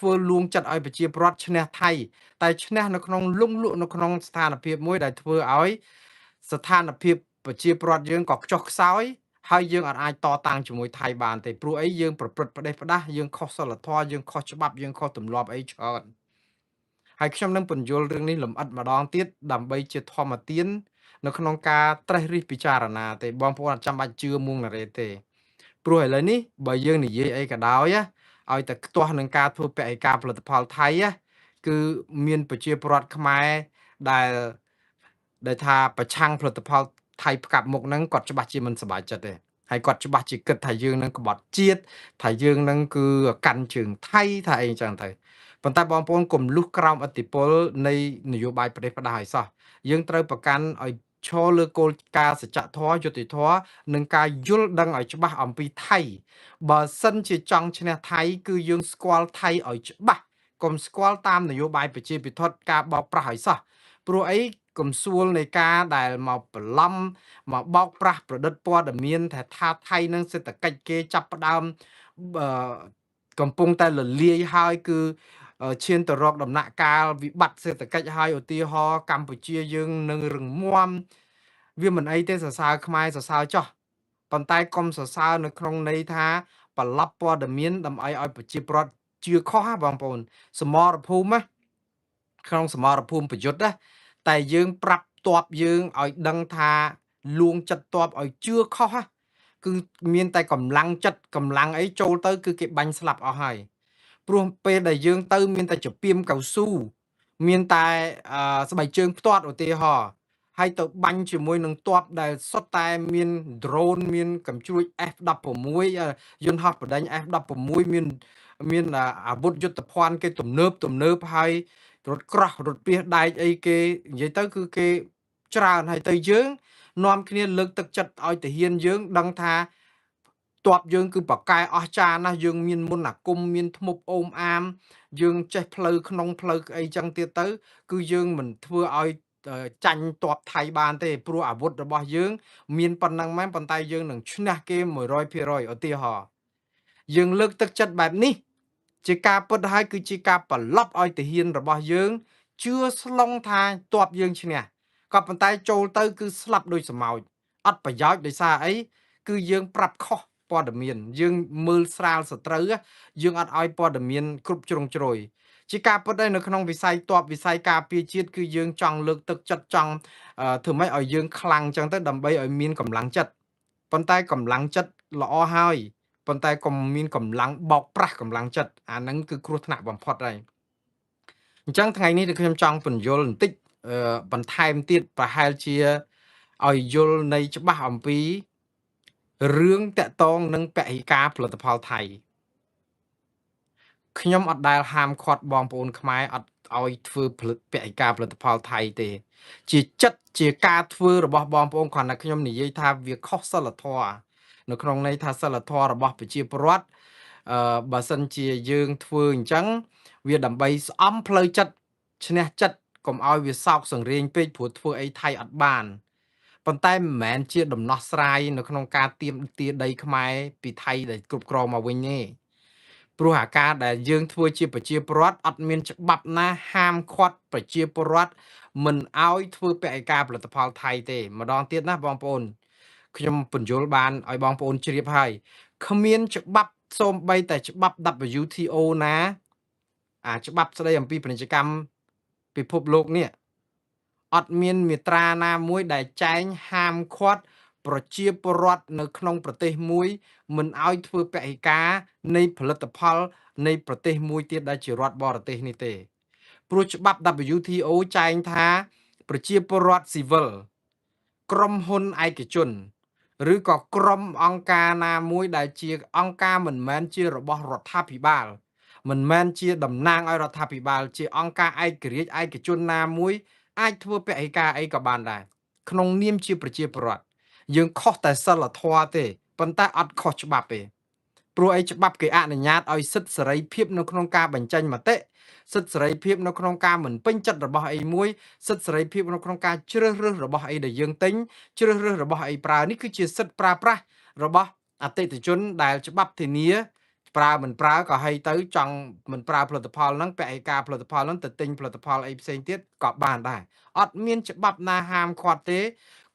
ធ្វើលួងចិត្តឲ្យប្រជាពលរដ្ឋឈ្នះថៃតែឈ្នះនៅក្នុងលងលក់នៅក្នុងស្ថានភាពមួយដែលធ្វើឲ្យស្ថានភាពប្រជាពលរដ្ឋយើងក៏ខ្ចុះខ្សោយហើយយើងអាចតតាំងជាមួយថៃបានទេព្រោះអីយើងប្រព្រឹត្តផ្ដេសផ្ដាសយើងខុសសិលធម៌យើងខុសច្បាប់យើងខុសទម្លាប់អីច្រើនហើយខ្ញុំនឹងពន្យល់រឿងនេះលម្អិតម្ដងទៀតដើម្បីជាធម្មទាននៅក្នុងការត្រេះរិះពិចារណាទេបងប្អូនអត់ចាំបាច់ជឿមុងណារ៉េទេព្រោះឥឡូវនេះបើយើងនិយាយអីក៏ដោយឲ្យតែខ្ទាស់នឹងការធ្វើបេក្ខការផលិតផលថៃគឺមានប្រជាពលរដ្ឋខ្មែរដែលថាប្រឆាំងផលិតផលថៃផ្កាប់មុខហ្នឹងគាត់ច្បាស់ជាមិនសប្បាយចិត្តទេហើយគាត់ច្បាស់ជាគិតថាយើងនឹងក្បត់ជាតិថាយើងនឹងគឺកាន់ជើងថៃថាអីចឹងទៅប៉ុន្តែបងប្អូនកុំលុះក្រោមឥទ្ធិពលនៃនយោបាយប្រទេសផ្ដាស់ឲ្យសោះយើងត្រូវប្រកាន់ឲ្យឈរលើគោលការណ៍សច្ចធម៌យុត្តិធម៌និងការយល់ដឹងឲ្យច្បាស់អំពីថៃបើសិនជាចង់ឈ្នះថៃគឺយើងស្គាល់ថៃឲ្យច្បាស់កុំស្គាល់តាមនយោបាយប្រជាពិធការបោកប្រាស់ឲ្យសោះព្រោះអីកំសួលនៃការដែលមកបន្លំមកបោកប្រាស់ប្រឌិតព័ត៌មានថាថៃនឹងសេដ្ឋកិច្ចគេចាប់ផ្ដើមកំពុងតែលលាយហើយគឺឈានទៅរកដំណាក់កាលវិបត្តិសេដ្ឋកិច្ចហើយឧទាហរណ៍កម្ពុជាយើងនឹងរឹងមាំវាមិនអីទេសរសើរខ្មែរសរសើរចោះប៉ុន្តែកុំសរសើរនៅក្នុងន័យថាប្រឡប់ព័ត៌មានដើម្បីឲ្យប្រជាពលរដ្ឋជឿខុសបងប្អូនសមរភូមិក្នុងសមរភូមិប្រយុទ្ធតែយើងប្រាប់តបយើងឲ្យដឹងថាលួងចិត្តតបឲ្យជឿខុសគឺមានតែកម្លាំងចិត្តកម្លាំងអីចូលទៅគឺគេបាញ់ស្លាប់អស់ហើយព្រោះពេលដែលយើងទៅមានតែចពៀមកៅស៊ូមានតែស្បែកជើងផ្ទាត់ឧទាហរណ៍ហើយទៅបាញ់ជាមួយនឹងទ័ពដែលសុទ្ធតែមាន drone មានកំជ្រួច F16 យន្តហោះបដិញ F16 មានអាវុធយុទ្ធភ័ណ្ឌគេទំនើបហើយរថក្រោះរថពាសដែកអីគេនិយាយទៅគឺគេច្រើនហើយទៅយើងនាំគ្នាលើកទឹកចិត្តឲ្យទាហានយើងដឹងថាតបយើងគឺបកកែអស្ចារ្យណាស់យើងមានមុនអាគមមានធ្មប់អូមអាមយើងចេះផ្លូវក្នុងផ្លូវអីចឹងទៀតទៅគឺយើងមិនធ្វើឲ្យចាញ់តបថៃបានទេព្រោះអាវុធរបស់យើងមានប៉ុណ្ណឹងមែនប៉ុន្តែយើងនឹងឈ្នះគេ 100% ឧទាហរណ៍យើងលើកទឹកចិត្តបែបនេះជាការពិតហើយគឺជាការប្រឡប់ឲ្យទាហានរបស់យើងជឿស្លុងថាតបយើងឈ្នះក៏ប៉ុន្តែចូលទៅគឺស្លាប់ដោយសម្ោចអត់ប្រយោជន៍ដោយសារអីគឺយើងប្រាប់ខុសព័ត៌មានយើងមើលស្រាលសត្រូវយើងអត់ឲ្យព័ត៌មានគ្រប់ជ្រុងជ្រោយជាការពិតហើយនៅក្នុងវិស័យតបវិស័យការពារជាតិគឺយើងចង់លើកទឹកចិត្តចង់ធ្វើម៉េចឲ្យយើងខ្លាំងចឹងទៅដើម្បីឲ្យមានកម្លាំងចិត្តប៉ុន្តែកម្លាំងចិត្តល្អហើយប៉ុន្តែកុំមានកម្លាំងបោកប្រាស់កម្លាំងចិត្តអាហ្នឹងគឺគ្រោះថ្នាក់បំផុតហើយអញ្ចឹងថ្ងៃនេះគឺខ្ញុំចង់ពន្យល់បន្តិចបន្ថែមទៀតប្រហែលជាឲ្យយល់នៃច្បាស់អំពីរឿងតាក់ទងនឹងបរិការផលិតផលថៃខ្ញុំអត់ដែលហាមឃាត់បងប្អូនខ្មែរអត់ឲ្យធ្វើបរិការផលិតផលថៃទេជាចិត្តជាការធ្វើរបស់បងប្អូនគ្រាន់តែខ្ញុំនិយាយថាវាខុសសិលធម៌នៅក្នុងន័យថាសិលធម៌របស់ប្រជាពលរដ្ឋបើសិនជាយើងធ្វើអញ្ចឹងវាដើម្បីស្អំផ្លូវចិត្តឈ្នះចិត្តកុំឲ្យវាសោកសង្រេងពេកព្រោះធ្វើអីថៃអត់បានប៉ុន្តែមិនមែនជាដំណោះស្រាយនៅក្នុងការទាមទារដីខ្មែរពីថៃដែលគ្រប់គ្រងមកវិញទេព្រោះអាការដែលយើងធ្វើជាប្រជាពលរដ្ឋអត់មានច្បាប់ណាហាមឃាត់ប្រជាពលរដ្ឋមិនឲ្យធ្វើបរិការផលិតផលថៃទេម្ដងទៀតណាបងប្អូនខ្ញុំបញ្យល់បានឲ្យបងប្អូនជ្រាបហើយគ្មានច្បាប់សូម្បីតែច្បាប់ WTO ណាច្បាប់ស្ដីអំពីពាណិជ្ជកម្មពិភពលោកនេះអត់មានមាត្រាណាមួយដែលចែងហាមឃាត់ប្រជាពលរដ្ឋនៅក្នុងប្រទេសមួយមិនឲ្យធ្វើបរិការនៃផលិតផលនៃប្រទេសមួយទៀតដែលជារដ្ឋបរទេសនេះទេព្រោះច្បាប់ WTO ចែងថាប្រជាពលរដ្ឋស៊ីវិលក្រុមហ៊ុនឯកជនឬក៏ក្រុមអង្គការណាមួយដែលជាអង្គការមិនមែនជារបស់រដ្ឋាភិបាលមិនមែនជាតំណាងឲ្យរដ្ឋាភិបាលជាអង្គការឯករាជ្យឯកជនណាមួយអាចធ្វើបរិការអីក៏បានដែរក្នុងនាមជាប្រជាពលរដ្ឋយើងខុសតែសិលធម៌ទេប៉ុន្តែអត់ខុសច្បាប់ទេព្រោះអីច្បាប់គេអនុញ្ញាតឲ្យសិទ្ធិសេរីភាពនៅក្នុងការបញ្ចេញមតិសិទ្ធិសេរីភាពនៅក្នុងការមិនពេញចិត្តរបស់អីមួយសិទ្ធិសេរីភាពនៅក្នុងការជ្រើសរើសរបស់អីដែលយើងទិញជ្រើសរើសរបស់អីប្រើនេះគឺជាសិទ្ធិប្រើប្រាស់របស់អតិថិជនដែលច្បាប់ធានា ប្រើមិនប្រើក៏ហីទៅចង់មិនប្រើផលិតផលហ្នឹងពាក់ឯកាផលិតផលហ្នឹងទៅទិញផលិតផលអីផ្សេងទៀតក៏បានដែរអត់មានច្បាប់ណាហាមឃាត់ទេ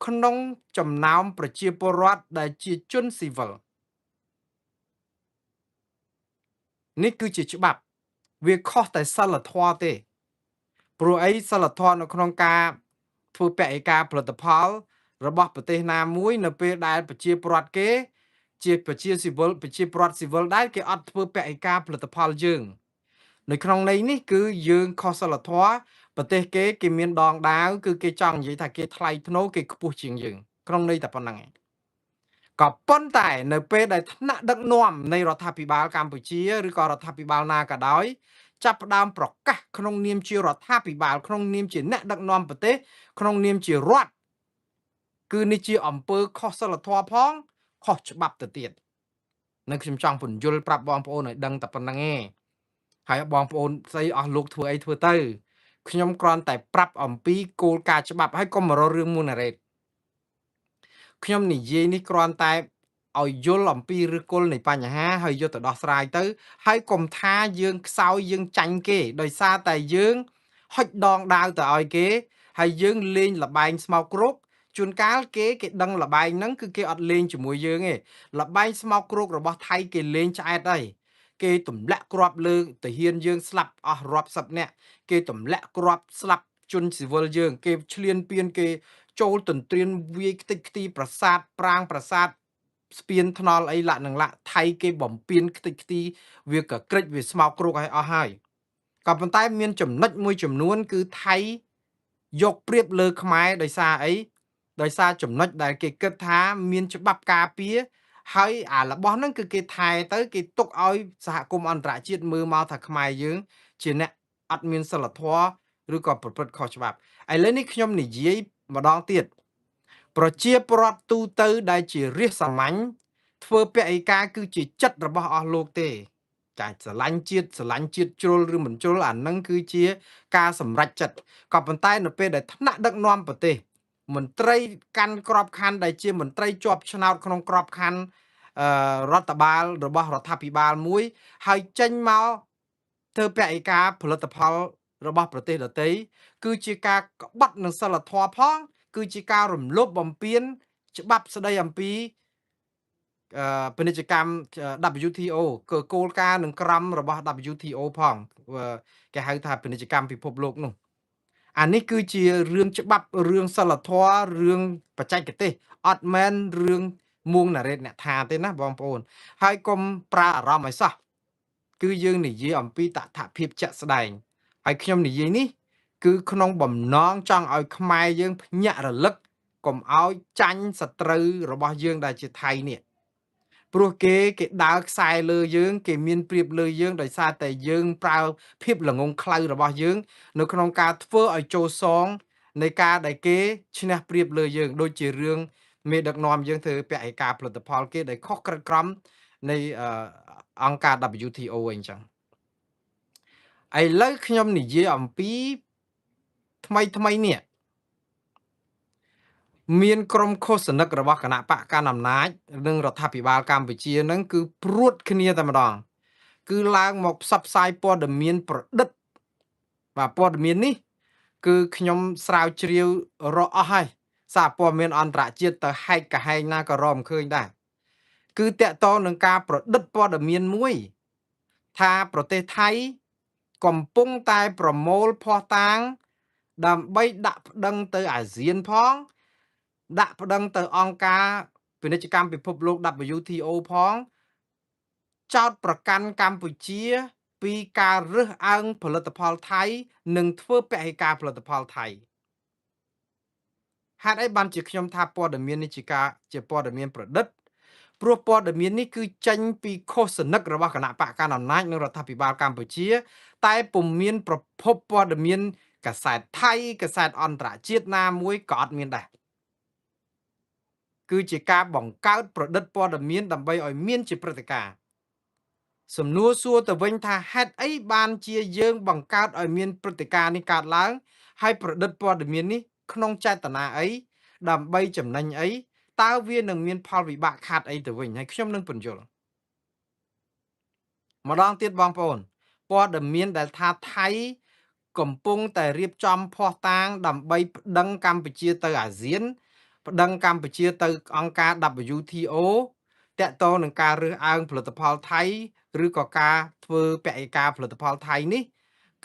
ក្នុងចំណោមប្រជាពលរដ្ឋដែលជាជនស៊ីវិលនេះគឺជាច្បាប់វាខុសតែសិលធម៌ទេព្រោះអីសិលធម៌នៅក្នុងការធ្វើពាក់ឯកាផលិតផលរបស់ប្រទេសណាមួយនៅពេលដែលប្រជាពលរដ្ឋគេជាប្រជាស៊ីវិលប្រជាពលរដ្ឋស៊ីវិលដែរគេអត់ធ្វើពាក់ឯកាផលិតផលយើងនៅក្នុងន័យនេះគឺយើងខុសសិលធម៌ប្រទេសគេមានដងដាវគឺគេចង់និយាយថាគេថ្លៃថ្នូរគេខ្ពស់ជាងយើងក្នុងន័យតែប៉ុណ្្នឹងឯងក៏ប៉ុន្តែនៅពេលដែលថ្នាក់ដឹកនាំនៃរដ្ឋាភិបាលកម្ពុជាឬក៏រដ្ឋាភិបាលណាក៏ដោយចាប់ផ្ដើមប្រកាសក្នុងនាមជារដ្ឋាភិបាលក្នុងនាមជាអ្នកដឹកនាំប្រទេសក្នុងនាមជារដ្ឋគឺនេះជាអង្គើខុសសិលធម៌ផងខុសច្បាប់ទៅទៀតនឹងខ្ញុំចង់ពន្យល់ប្រាប់បងប្អូនឲ្យដឹងតែប៉ុណ្្នឹងឯងហើយបងប្អូនស្អីអស់លោកធ្វើអីធ្វើទៅខ្ញុំគ្រាន់តែប្រាប់អំពីគោលការណ៍ច្បាប់ហើយកុំមករករឿងមុនណារ៉េតខ្ញុំនិយាយនេះគ្រាន់តែឲ្យយល់អំពីឫសគល់នៃបញ្ហាហើយយកទៅដោះស្រាយទៅហើយកុំថាយើងខ្សោយយើងចាញ់គេដោយសារតែយើងហុចដងដាវទៅឲ្យគេហើយយើងលេងលបែងស្មោកគ្រោកជួនកាលគេដឹងលបែងហ្នឹងគឺគេអត់លេងជាមួយយើងទេលបែងស្មោកគ្រោករបស់ថៃគេលេងឆ្អែតហើយគេទម្លាក់គ្រាប់លើទាហានយើងស្លាប់អស់រាប់សិបនាក់គេទម្លាក់គ្រាប់ស្លាប់ជនស៊ីវិលយើងគេឈ្លានពានគេចូលទន្ទ្រានវាយខ្ទេចខ្ទីប្រាសាទប្រាង្គប្រាសាទស្ពានថ្នល់អីលាក់នឹងលាក់ថៃគេបំពេញខ្ទេចខ្ទីវាក៏ក្រិចវាស្មោកគ្រោកឲ្យអស់ហើយក៏ប៉ុន្តែមានចំណុចមួយចំនួនគឺថៃយកព្រៀបលើខ្មែរដោយសារអីដោយសារចំណុចដែលគេគិតថាមានច្បាប់ការពារហើយអារបស់ហ្នឹងគឺគេថែទៅគេទុកឲ្យសហគមន៍អន្តរជាតិមើលមកថាខ្មែរយើងជាអ្នកអត់មានសិលធម៌ឬក៏ប្រព្រឹត្តខុសច្បាប់ឥឡូវនេះខ្ញុំនិយាយម្ដងទៀតប្រជាពលរដ្ឋទូទៅដែលជារាស្ត្រសាមញ្ញធ្វើពហិការគឺជាចិត្តរបស់អស់លោកទេចាស្រឡាញ់ជាតិជ្រុលឬមិនជ្រុលអានឹងគឺជាការសម្រេចចិត្តក៏ប៉ុន្តែនៅពេលដែលថ្នាក់ដឹកនាំប្រទេសមន្ត្រីកាន់ក្របខ័ណ្ឌដែលជាមន្ត្រីជាប់ឆ្នោតក្នុងក្របខ័ណ្ឌរដ្ឋបាលរបស់រដ្ឋាភិបាលមួយហើយចេញមកធ្វើពហិការផលិតផលរបស់ប្រទេសដទៃគឺជាការក្បត់នឹងសិលធម៌ផងគឺជាការរំលោភបំពានច្បាប់ស្តីអំពីពាណិជ្ជកម្ម WTO គឺគោលការណ៍និងក្រមរបស់ WTO ផងគេហៅថាពាណិជ្ជកម្មពិភពលោកនោះអានេះគឺជារឿងច្បាប់រឿងសិលធម៌រឿងបច្ចេកទេសអត់មែនរឿងមួងណារ៉េតអ្នកថាទេណាបងប្អូនហើយកុំប្រើអារម្មណ៍ឲ្យសោះគឺយើងនិយាយអំពីតថភាពជាក់ស្ដែងហើយខ្ញុំនិយាយនេះគឺក្នុងបំណងចង់ឲ្យខ្មែរយើងភ្ញាក់រលឹកកុំឲ្យចាញ់សត្រូវរបស់យើងដែលជាថៃនេះព្រោះគេដើរខ្សែលើយើងគេមានព្រៀបលើយើងដោយសារតែយើងប្រើភាពល្ងងខ្លៅរបស់យើងនៅក្នុងការធ្វើឲ្យចូលសងនៃការដែលគេឈ្នះព្រៀបលើយើងដូចជារឿងមេដឹកនាំយើងធ្វើពហិការផលិតផលគេដែលខុសក្រិតក្រមនៃអង្គការ WTO អីចឹងឥឡូវខ្ញុំនិយាយអំពីថ្មីនេះមានក្រុមឃោសនិករបស់គណៈបកកណ្ដាលអំណាចនិងរដ្ឋាភិបាលកម្ពុជានឹងគឺព្រួតគ្នាតែម្ដងគឺឡើងមកផ្សព្វផ្សាយព័ត៌មានប្រឌិតបាទព័ត៌មាននេះគឺខ្ញុំស្រាវជ្រាវរកអស់ហើយសារព័ត៌មានអន្តរជាតិទៅហែកកាហែងណាក៏រកមិនឃើញដែរគឺតកតងនឹងការប្រឌិតព័ត៌មានមួយថាប្រទេសថៃកំពុងតែប្រមូលភស្តុតាងដើម្បីដាក់ប្តឹងទៅអាស៊ានផងដាក់ប្តឹងទៅអង្គការពាណិជ្ជកម្មពិភពលោក WTO ផងចោទប្រកាន់កម្ពុជាពីការរើសអើងផលិតផលថៃនិងធ្វើពហិការផលិតផលថៃហេតុអីបានជាខ្ញុំថាព័ត៌មាននេះជាព័ត៌មានប្រឌិតព្រោះព័ត៌មាននេះគឺចេញពីឃោសនិករបស់គណៈបកកណ្ដាលអំណាចនិងរដ្ឋាភិបាលកម្ពុជាតែពុំមានប្រភពព័ត៌មានកាសែតថៃកាសែតអន្តរជាតិណាមួយក៏អត់មានដែរគឺជាការបង្កើតប្រឌិតព័ត៌មានដើម្បីឲ្យមានជាព្រឹត្តិការណ៍សំណួរសួរទៅវិញថាហេតុអីបានជាយើងបង្កើតឲ្យមានព្រឹត្តិការណ៍នេះកើតឡើងហើយប្រឌិតព័ត៌មាននេះក្នុងចេតនាអីដើម្បីចំណេញអីតើវានឹងមានផលវិបាកខាតអីទៅវិញហើយខ្ញុំនឹងពន្យល់ ម្ដងទៀតបងប្អូនព័ត៌មានដែលថាថៃកំពុងតែរៀបចំភស្តុតាងដើម្បីប្តឹងកម្ពុជាទៅអាស៊ានប្តឹងកម្ពុជាទៅអង្គការ WTO តាក់ទងនឹងការរើសអើងផលិតផលថៃឬក៏ការធ្វើពហិការផលិតផលថៃនេះ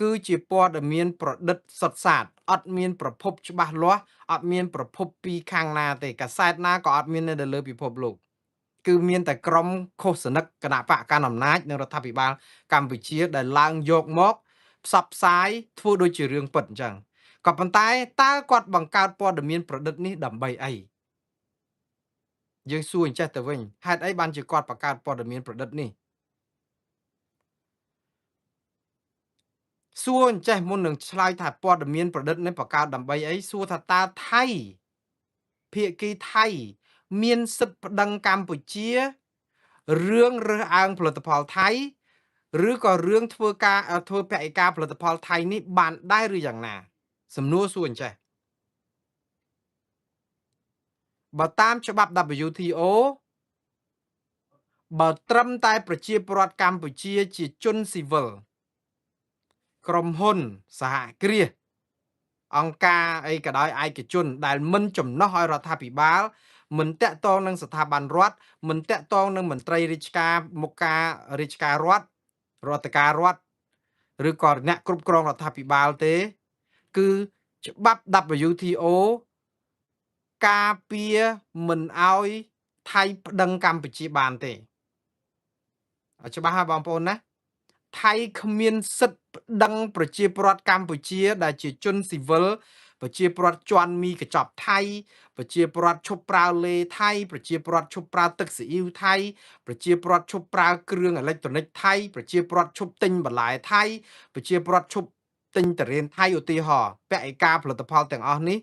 គឺជាព័ត៌មានប្រឌិតសុទ្ធសាធអត់មានប្រភពច្បាស់លាស់អត់មានប្រភពពីខាងណាទេកាសែតណាក៏អត់មាននៅលើពិភពលោកគឺមានតែក្រុមឃោសនិកគណៈបកកណ្ដាលអំណាចនិងរដ្ឋាភិបាលកម្ពុជាដែលឡើងយកមកផ្សព្វផ្សាយធ្វើដូចជារឿងពិតអញ្ចឹងក៏ប៉ុន្តែតើគាត់បង្កើតព័ត៌មានប្រឌិតនេះដើម្បីអីយើងសួរអញ្ចេះទៅវិញហេតុអីបានជាគាត់បង្កើតព័ត៌មានប្រឌិតនេះសួរអញ្ចេះមុននឹងឆ្លើយថាព័ត៌មានប្រឌិតនេះបង្កើតដើម្បីអីសួរថាតើថៃភាគីថៃមានសិទ្ធិប្តឹងកម្ពុជារឿងរើសអើងផលិតផលថៃឬក៏រឿងធ្វើពហិការផលិតផលថៃនេះបានដែរឬយ៉ាងណាសំណួរសួរអញ្ចេះបើតាមច្បាប់ WTO បើត្រឹមតែប្រជាពលរដ្ឋកម្ពុជាជាជនស៊ីវិលក្រុមហ៊ុនសហគ្រាសអង្គការអីក៏ដោយឯកជនដែលមិនចំណោះឲ្យរដ្ឋាភិបាលមិនតាក់ទងនឹងស្ថាប័នរដ្ឋមិនតាក់ទងនឹងមន្ត្រីរាជការមុខការរាជការរដ្ឋរដ្ឋការរដ្ឋឬក៏អ្នកគ្រប់គ្រងរដ្ឋាភិបាលទេគឺច្បាប់ WTO ការពារមិនឲ្យថៃប្តឹងកម្ពុជាបានទេច្បាស់ហើយបងប្អូនណាថៃគ្មានសិទ្ធិប្តឹងប្រជាពលរដ្ឋកម្ពុជាដែលជាជនស៊ីវិលប្រជាពលរដ្ឋជន់មីកញ្ចប់ថៃប្រជាពលរដ្ឋឈប់ប្រើលេថៃប្រជាពលរដ្ឋឈប់ប្រើទឹកស៊ីអ៊ីវថៃប្រជាពលរដ្ឋឈប់ប្រើគ្រឿងអេឡិចត្រូនិកថៃប្រជាពលរដ្ឋឈប់ទិញបន្លែថៃប្រជាពលរដ្ឋឈប់ទិញតរៀនថៃឧទាហរណ៍ពហិការផលិតផលទាំងអស់នេះ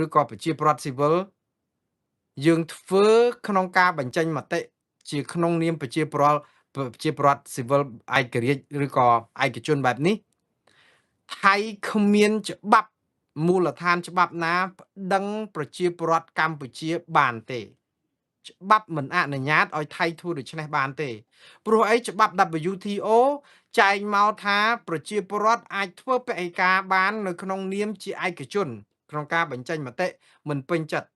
ឬក៏ប្រជាពលរដ្ឋស៊ីវិលយើងធ្វើក្នុងការបញ្ចេញមតិជាក្នុងនាមប្រជាពលរដ្ឋស៊ីវិលឯករាជ្យឬក៏ឯកជនបែបនេះថៃគ្មានច្បាប់មូលដ្ឋានច្បាប់ណាប្តឹងប្រជាពលរដ្ឋកម្ពុជាបានទេច្បាប់មិនអនុញ្ញាតឲ្យថៃធ្វើដូច្នេះបានទេព្រោះអីច្បាប់ WTO ចែងមកថាប្រជាពលរដ្ឋអាចធ្វើពហិការបាននៅក្នុងនាមជាឯកជនក្នុងការបញ្ចេញមតិមិនពេញចិត្ត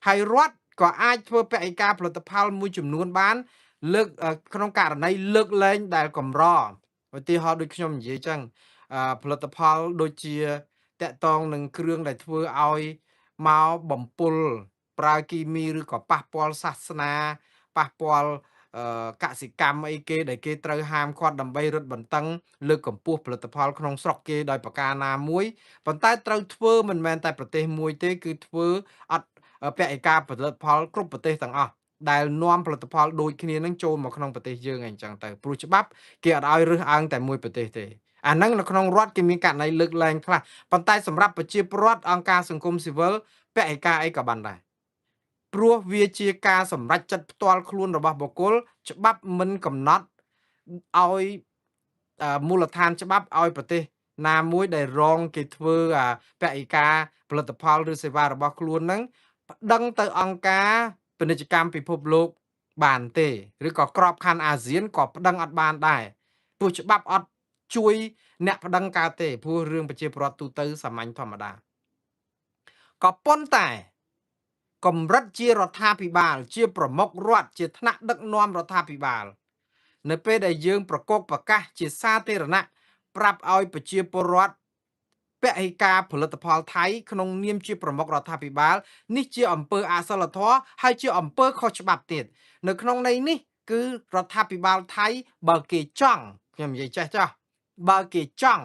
ហើយរដ្ឋក៏អាចធ្វើពហិការផលិតផលមួយចំនួនបានលើកក្នុងករណីលើកលែងដែលកម្រឧទាហរណ៍ដូចខ្ញុំនិយាយចឹងផលិតផលដូចជាតកតងនឹងគ្រឿងដែលធ្វើឲ្យមកបំពុលប្រើគីមីឬក៏ប៉ះពាល់សាសនាប៉ះពាល់កសិកម្មអីគេដែលគេត្រូវហាមឃាត់ដើម្បីរឹតបន្តឹងលើកកម្ពស់ផលិតផលក្នុងស្រុកគេដោយប្រការណាមួយប៉ុន្តែត្រូវធ្វើមិនមែនតែប្រទេសមួយទេគឺធ្វើអត់ពហិការផលិតផលគ្រប់ប្រទេសទាំងអស់ដែលនាំផលិតផលដូចគ្នានឹងចូលមកក្នុងប្រទេសយើងអីចឹងទៅព្រោះច្បាប់គេអត់ឲ្យរើសអើងតែមួយប្រទេសទេអាហ្នឹងនៅក្នុងរដ្ឋគេមានករណីលើកលែងខ្លះប៉ុន្តែសម្រាប់ប្រជាពលរដ្ឋអង្គការសង្គមស៊ីវិលពហិការអីក៏បានដែរព្រោះវាជាការសម្រេចចិត្តផ្ទាល់ខ្លួនរបស់បុគ្គលច្បាប់មិនកំណត់ឲ្យមូលដ្ឋានច្បាប់ឲ្យប្រទេសណាមួយដែលរងគេធ្វើពហិការផលិតផលឬសេវារបស់ខ្លួនហ្នឹងប្តឹងទៅអង្គការពាណិជ្ជកម្មពិភពលោកបានទេឬក៏ក្របខ័ណ្ឌអាស៊ានក៏ប្តឹងអត់បានដែរព្រោះច្បាប់អត់ជួយអ្នកប្តឹងកើតទេព្រោះរឿងប្រជាពលរដ្ឋទូទៅសាមញ្ញធម្មតាក៏ប៉ុន្តែកម្រិតជារដ្ឋាភិបាលជាប្រមុខរដ្ឋជាថ្នាក់ដឹកនាំរដ្ឋាភិបាលនៅពេលដែលយើងប្រកបប្រកាសជាសាធារណៈប្រាប់ឲ្យប្រជាពលរដ្ឋពហិការផលិតផលថៃក្នុងនាមជាប្រមុខរដ្ឋាភិបាលនេះជាអំពើអសិលធម៌ហើយជាអំពើខុសច្បាប់ទៀតនៅក្នុងន័យនេះគឺរដ្ឋាភិបាលថៃបើគេចង់ខ្ញុំនិយាយចេះចោះបើគេចង់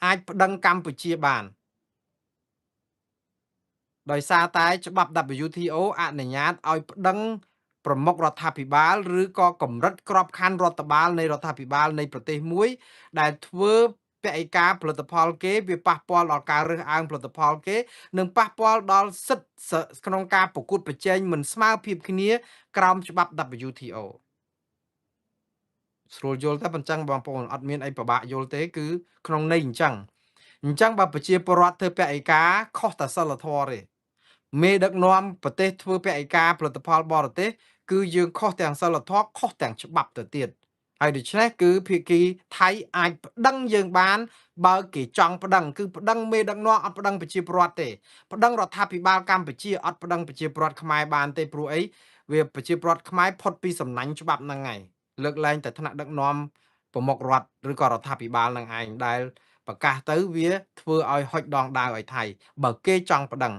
អាចប្តឹងកម្ពុជាបានដោយសារតែច្បាប់ WTO អនុញ្ញាតឲ្យប្តឹងប្រមុខរដ្ឋាភិបាលឬក៏កម្រិតក្របខ័ណ្ឌរដ្ឋបាលនៃរដ្ឋាភិបាលនៃប្រទេសមួយដែលធ្វើពហិការផលិតផលគេវាប៉ះពាល់ដល់ការរើសអើងផលិតផលគេនិងប៉ះពាល់ដល់សិទ្ធិក្នុងការប្រកួតប្រជែងមិនស្មើភាពគ្នាក្រោមច្បាប់ WTO ស្រួលយល់តែប៉ុណ្ណឹងបងប្អូនអត់មានអីពិបាកយល់ទេគឺក្នុងន័យអញ្ចឹងបើប្រជាពលរដ្ឋធ្វើពហិការខុសតែសិលធម៌ទេមេដឹកនាំប្រទេសធ្វើពហិការផលិតផលបរទេសគឺយើងខុសទាំងសិលធម៌ខុសទាំងច្បាប់ទៅទៀត ហើយដូច្នេះគឺភាគីថៃអាចប្តឹងយើងបានបើគេចង់ប្តឹងគឺប្តឹងមេដឹកនាំអត់ប្តឹងប្រជាពលរដ្ឋទេប្តឹងរដ្ឋាភិបាលកម្ពុជាអត់ប្តឹងប្រជាពលរដ្ឋខ្មែរបានទេព្រោះអីវាប្រជាពលរដ្ឋខ្មែរផុតពីសំណាញ់ច្បាប់ហ្នឹងហើយលើកលែងតែថ្នាក់ដឹកនាំប្រមុខរដ្ឋឬក៏រដ្ឋាភិបាលនឹងឯងដែលប្រកាសទៅវាធ្វើឲ្យហុចដងដាវឲ្យថៃបើគេចង់ប្តឹង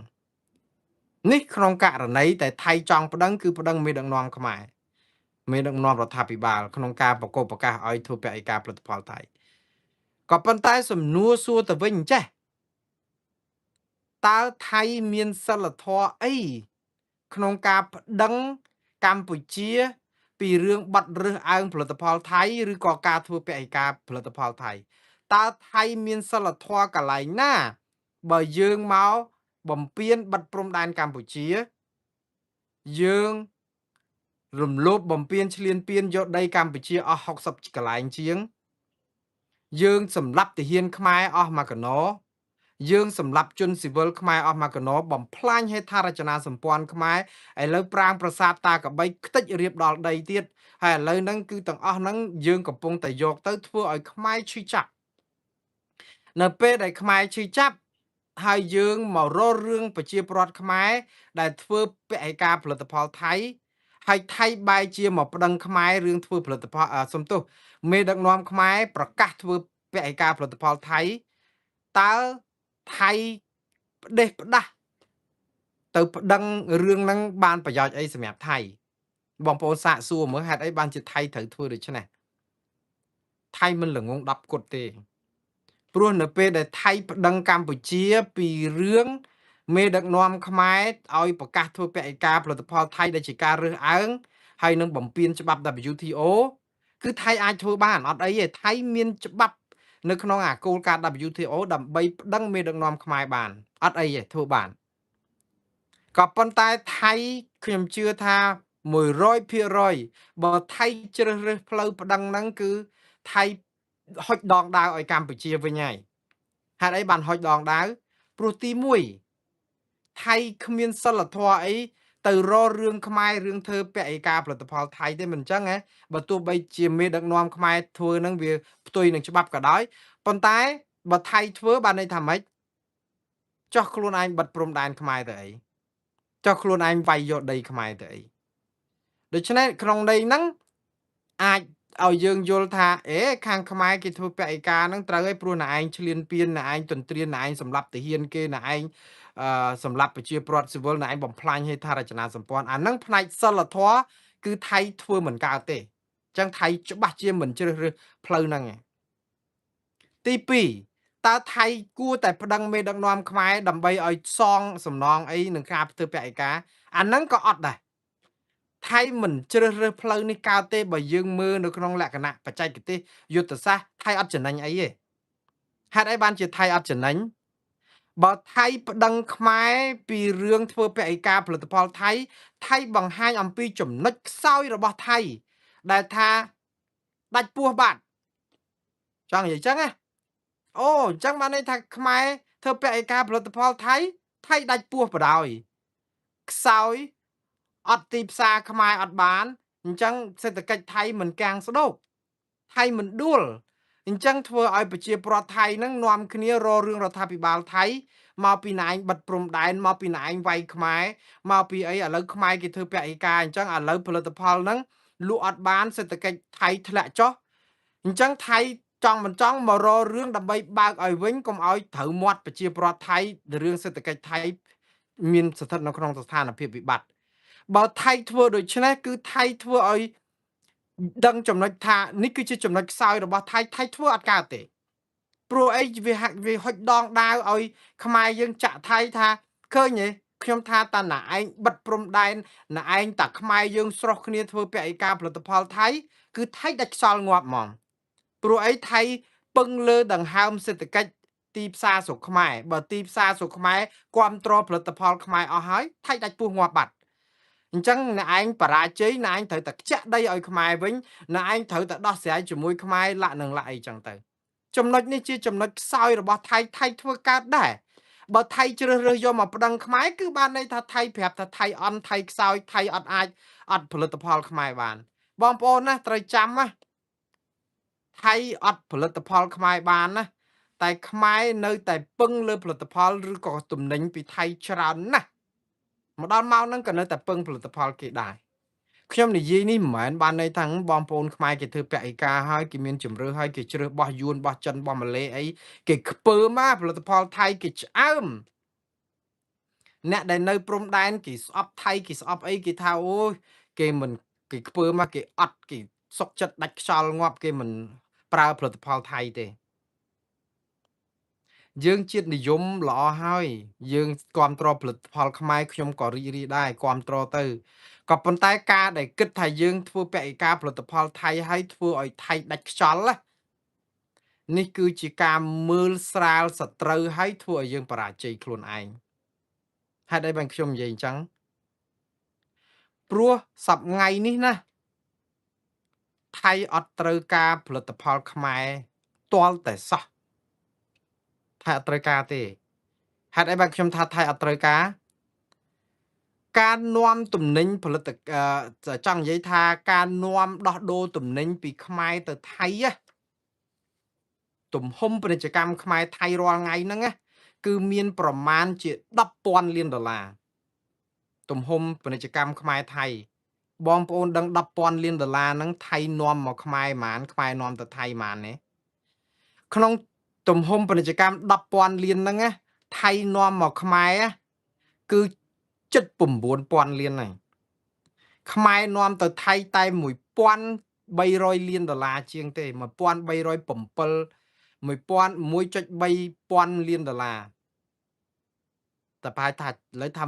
នេះក្នុងករណីតែថៃចង់ប្តឹងគឺប្តឹងមេដឹកនាំខ្មែរមេដឹកនាំរដ្ឋាភិបាលក្នុងការប្រកបប្រកាសឲ្យធ្វើពហិការផលិតផលថៃក៏ប៉ុន្តែសំណួរសួរទៅវិញចេះតើថៃមានសិលធម៌អីក្នុងការប្តឹងកម្ពុជាពីរឿងបាត់រើសអើងផលិតផលថៃឬក៏ការធ្វើពហិការផលិតផលថៃតើថៃមានសិលធម៌កន្លែងណាបើយើងមកបំពេញបាត់ព្រំដែនកម្ពុជាយើងរំលោភបំពានឈ្លានពានយកដីកម្ពុជាអស់60កន្លែងជាងយើងសម្លាប់ទាហានខ្មែរអស់មួយកណោយើងសម្លាប់ជនស៊ីវិលខ្មែរអស់មួយកណោបំផ្លាញហេដ្ឋារចនាសម្ព័ន្ធខ្មែរឥឡូវប្រាងប្រាសាទតាកបីខ្ទេចរៀបដល់ដីទៀតហើយឥឡូវហ្នឹងគឺទាំងអស់ហ្នឹងយើងកំពុងតែយកទៅធ្វើឲ្យខ្មែរឈឺចាប់នៅពេលដែលខ្មែរឈឺចាប់ហើយយើងមករករឿងប្រជាពលរដ្ឋខ្មែរដែលធ្វើពហិការផលិតផលថៃហើយថៃបែរជាមកប្តឹងខ្មែររឿងធ្វើផលិតផលសំទោសមេដឹកនាំខ្មែរប្រកាសធ្វើពហិការផលិតផលថៃតើថៃផ្ដេសផ្ដាស់ទៅប្តឹងរឿងហ្នឹងបានប្រយោជន៍អីសម្រាប់ថៃបងប្អូនសាកសួរមើលហេតុអីបានជាថៃត្រូវធ្វើដូច្នេះថៃមិនល្ងង10គត់ទេព្រោះនៅពេលដែលថៃប្តឹងកម្ពុជាពីរឿងមេដឹកនាំខ្មែរឲ្យប្រកាសធ្វើពហិការផលិតផលថៃដែលជាការរើសអើងហើយនឹងបំពានច្បាប់ WTO គឺថៃអាចធ្វើបានអត់អីទេថៃមានច្បាប់នៅក្នុងអាគោលការណ៍ WTO ដើម្បីប្តឹងមេដឹកនាំខ្មែរបានអត់អីទេធ្វើបានក៏ប៉ុន្តែថៃខ្ញុំជឿថា100%បើថៃជ្រើសរើសផ្លូវប្តឹងហ្នឹងគឺថៃហុចដងដាវឲ្យកម្ពុជាវិញហើយហេតុអីបានហុចដងដាវព្រោះទី1ថៃគ្មានសិលធម៌អីទៅរករឿងខ្មែររឿងធ្វើពហិការផលិតផលថៃទេមិនអញ្ចឹងហ៎បើទោះបីជាមេដឹកនាំខ្មែរធ្វើនឹងវាផ្ទុយនឹងច្បាប់ក៏ដោយប៉ុន្តែបើថៃធ្វើបានន័យថាម៉េចចោះខ្លួនឯងបិទព្រំដែនខ្មែរទៅអីចុះខ្លួនឯងវាយយកដីខ្មែរទៅអីដូច្នេះក្នុងន័យហ្នឹងអាចឲ្យយើងយល់ថាខាងខ្មែរគេធ្វើពហិការហ្នឹងត្រូវឲ្យព្រោះណែឯងឈ្លានពានណែឯងទន្ទ្រានណែឯងសម្លាប់ទាហានគេណែឯងសម្លាប់ប្រជាពលរដ្ឋស៊ីវិលណែឯងបំផ្លាញហេដ្ឋារចនាសម្ព័ន្ធអាហ្នឹងផ្នែកសិលធម៌គឺថៃធ្វើមិនកើតទេអញ្ចឹងថៃច្បាស់ជាមិនជ្រើសរើសផ្លូវហ្នឹងឯងទី2តើថៃគួរតែប្តឹងមេដឹកនាំខ្មែរដើម្បីឲ្យសងសំណងអីនឹងការធ្វើពហិការអាហ្នឹងក៏អត់ដែរថៃមិនជ្រើសរើសផ្លូវនេះកើតទេបើយើងមើលនៅក្នុងលក្ខណៈបច្ចេកទេសយុទ្ធសាស្ត្រថៃអត់ចំណេញអីទេហេតុអីបានជាថៃអត់ចំណេញបើថៃប្តឹងខ្មែរពីរឿងធ្វើពហិការផលិតផលថៃថៃបង្ហាញអំពីចំណុចខ្សោយរបស់ថៃដែលថាដាច់ពោះបាទចង់និយាយចឹងណាអូអញ្ចឹងបានន័យថាខ្មែរធ្វើពហិការផលិតផលថៃថៃដាច់ពោះបដ ாய் ខ្សោយអត់ទីផ្សារខ្មែរអត់បានអញ្ចឹងសេដ្ឋកិច្ចថៃមិនកាំងស្ដោកថៃមិនដួលអញ្ចឹងធ្វើឲ្យប្រជាពលរដ្ឋថៃហ្នឹងនាំគ្នាររឿងរដ្ឋាភិបាលថៃមកពីណែឯងបិទព្រំដែនមកពីណែឯងវាយខ្មែរមកពីអីឥឡូវខ្មែរគេធ្វើពហិការអញ្ចឹងឥឡូវផលិតផលហ្នឹងលក់អត់បានសេដ្ឋកិច្ចថៃធ្លាក់ចុះអញ្ចឹងថៃចង់មិនចង់មករករឿងដើម្បីបើកឲ្យវិញកុំឲ្យត្រូវមាត់ប្រជាពលរដ្ឋថៃរឿងសេដ្ឋកិច្ចថៃមានស្ថិតនៅក្នុងស្ថានភាពវិបត្តិបើថៃធ្វើដូច្នេះគឺថៃធ្វើឲ្យដឹងចំណុចថានេះគឺជាចំណុចខ្សោយរបស់ថៃថៃធ្វើអត់កើតទេព្រោះអីវាហុចដងដាវឲ្យខ្មែរយើងចាក់ថៃថាឃើញទេខ្ញុំថាតាណាឯងបិទព្រំដែនណាឯងតាខ្មែរយើងស្រោះគ្នាធ្វើពហិការផលិតផលថៃគឺថៃដាច់ខ្សល់ងាប់ហ្មងព្រោះអីថៃពឹងលើដង្ហើមសេដ្ឋកិច្ចទីផ្សារស្រុកខ្មែរបើទីផ្សារស្រុកខ្មែរគ្រប់គ្រងផលិតផលខ្មែរអស់ហើយថៃដាច់ពោះងាប់បាត់អញ្ចឹងអ្នកឯងបរាជ័យអ្នកឯងត្រូវតែខ្ចាក់ដីឲ្យខ្មែរវិញអ្នកឯងត្រូវតែដោះស្រាយជាមួយខ្មែរលាក់នឹងលាក់អីចឹងទៅចំណុចនេះជាចំណុចខ្សោយរបស់ថៃធ្វើកើតដែរបើថៃជ្រើសរើសយកមកប្តឹងខ្មែរគឺបានន័យថាថៃប្រាប់ថាថៃអន់ថៃខ្សោយថៃអត់អាចអត់ផលិតផលខ្មែរបានបងប្អូនណាត្រូវចាំណា ថៃអត់ផលិតផលខ្មែរបានណាតែខ្មែរនៅតែពឹងលើផលិតផលឬក៏ទំនិញពីថៃច្រើនណាស់មកដល់ម៉ោងហ្នឹងក៏នៅតែពឹងផលិតផលគេដែរខ្ញុំនិយាយនេះមិនមែនបានន័យថាបងប្អូនខ្មែរគេធ្វើពាក់ឯកាហើយគេមានជំរឿហើយគេជ្រើសបោះយួនបោះចិនបោះម៉ាឡេអីគេខ្ពើមកផលិតផលថៃគេឆ្អើមអ្នកដែលនៅព្រំដែនគេស្អប់ថៃគេស្អប់អីគេថាអូយគេមិនគេខ្ពើមកគេអត់គេសុកចិត្តដាច់ខ្យល់ងាប់គេមិនប្រើផលិតផលថៃទេយើងជាតិនិយមល្អហើយយើងគ្រប់គ្រងផលិតផលខ្មែរខ្ញុំក៏រីករាយដែរគ្រប់គ្រងទៅក៏ប៉ុន្តែការដែលគិតថាយើងធ្វើពាក់ឯកាផលិតផលថៃហើយធ្វើឲ្យថៃដាច់ខ្យល់ណានេះគឺជាការមើលស្រាលសត្រូវហើយធ្វើឲ្យយើងបរាជ័យខ្លួនឯងហេតុអីបានខ្ញុំនិយាយអញ្ចឹងព្រោះសប្ថ្ងៃនេះណាថៃអត់ត្រូវការផលិតផលខ្មែរទាល់តែសោះថៃអត់ត្រូវការទេហេតុអីបានខ្ញុំថាថៃអត់ត្រូវការការនាំទំនិញផលិតចង់និយាយថាការនាំដោះដូរទំនិញពីខ្មែរទៅថៃណាទំហំពាណិជ្ជកម្មខ្មែរថៃរាល់ថ្ងៃហ្នឹងណាគឺមានប្រមាណជា10,000 លានដុល្លារទំហំពាណិជ្ជកម្មខ្មែរថៃបងប្អូនដឹង10,000 លានដុល្លារហ្នឹងថៃនាំមកខ្មែរប៉ុន្មានខ្មែរនាំទៅថៃប៉ុន្មានទេក្នុងទំហំពាណិជ្ជកម្ម10,000 លានហ្នឹងណាថៃនាំមកខ្មែរគឺជិត9,000 លានហើយខ្មែរនាំទៅថៃតែ1,300 លានដុល្លារជាងទេ1,307 1.3 លានដុល្លារតែប្រហែលថាឥឡូវថា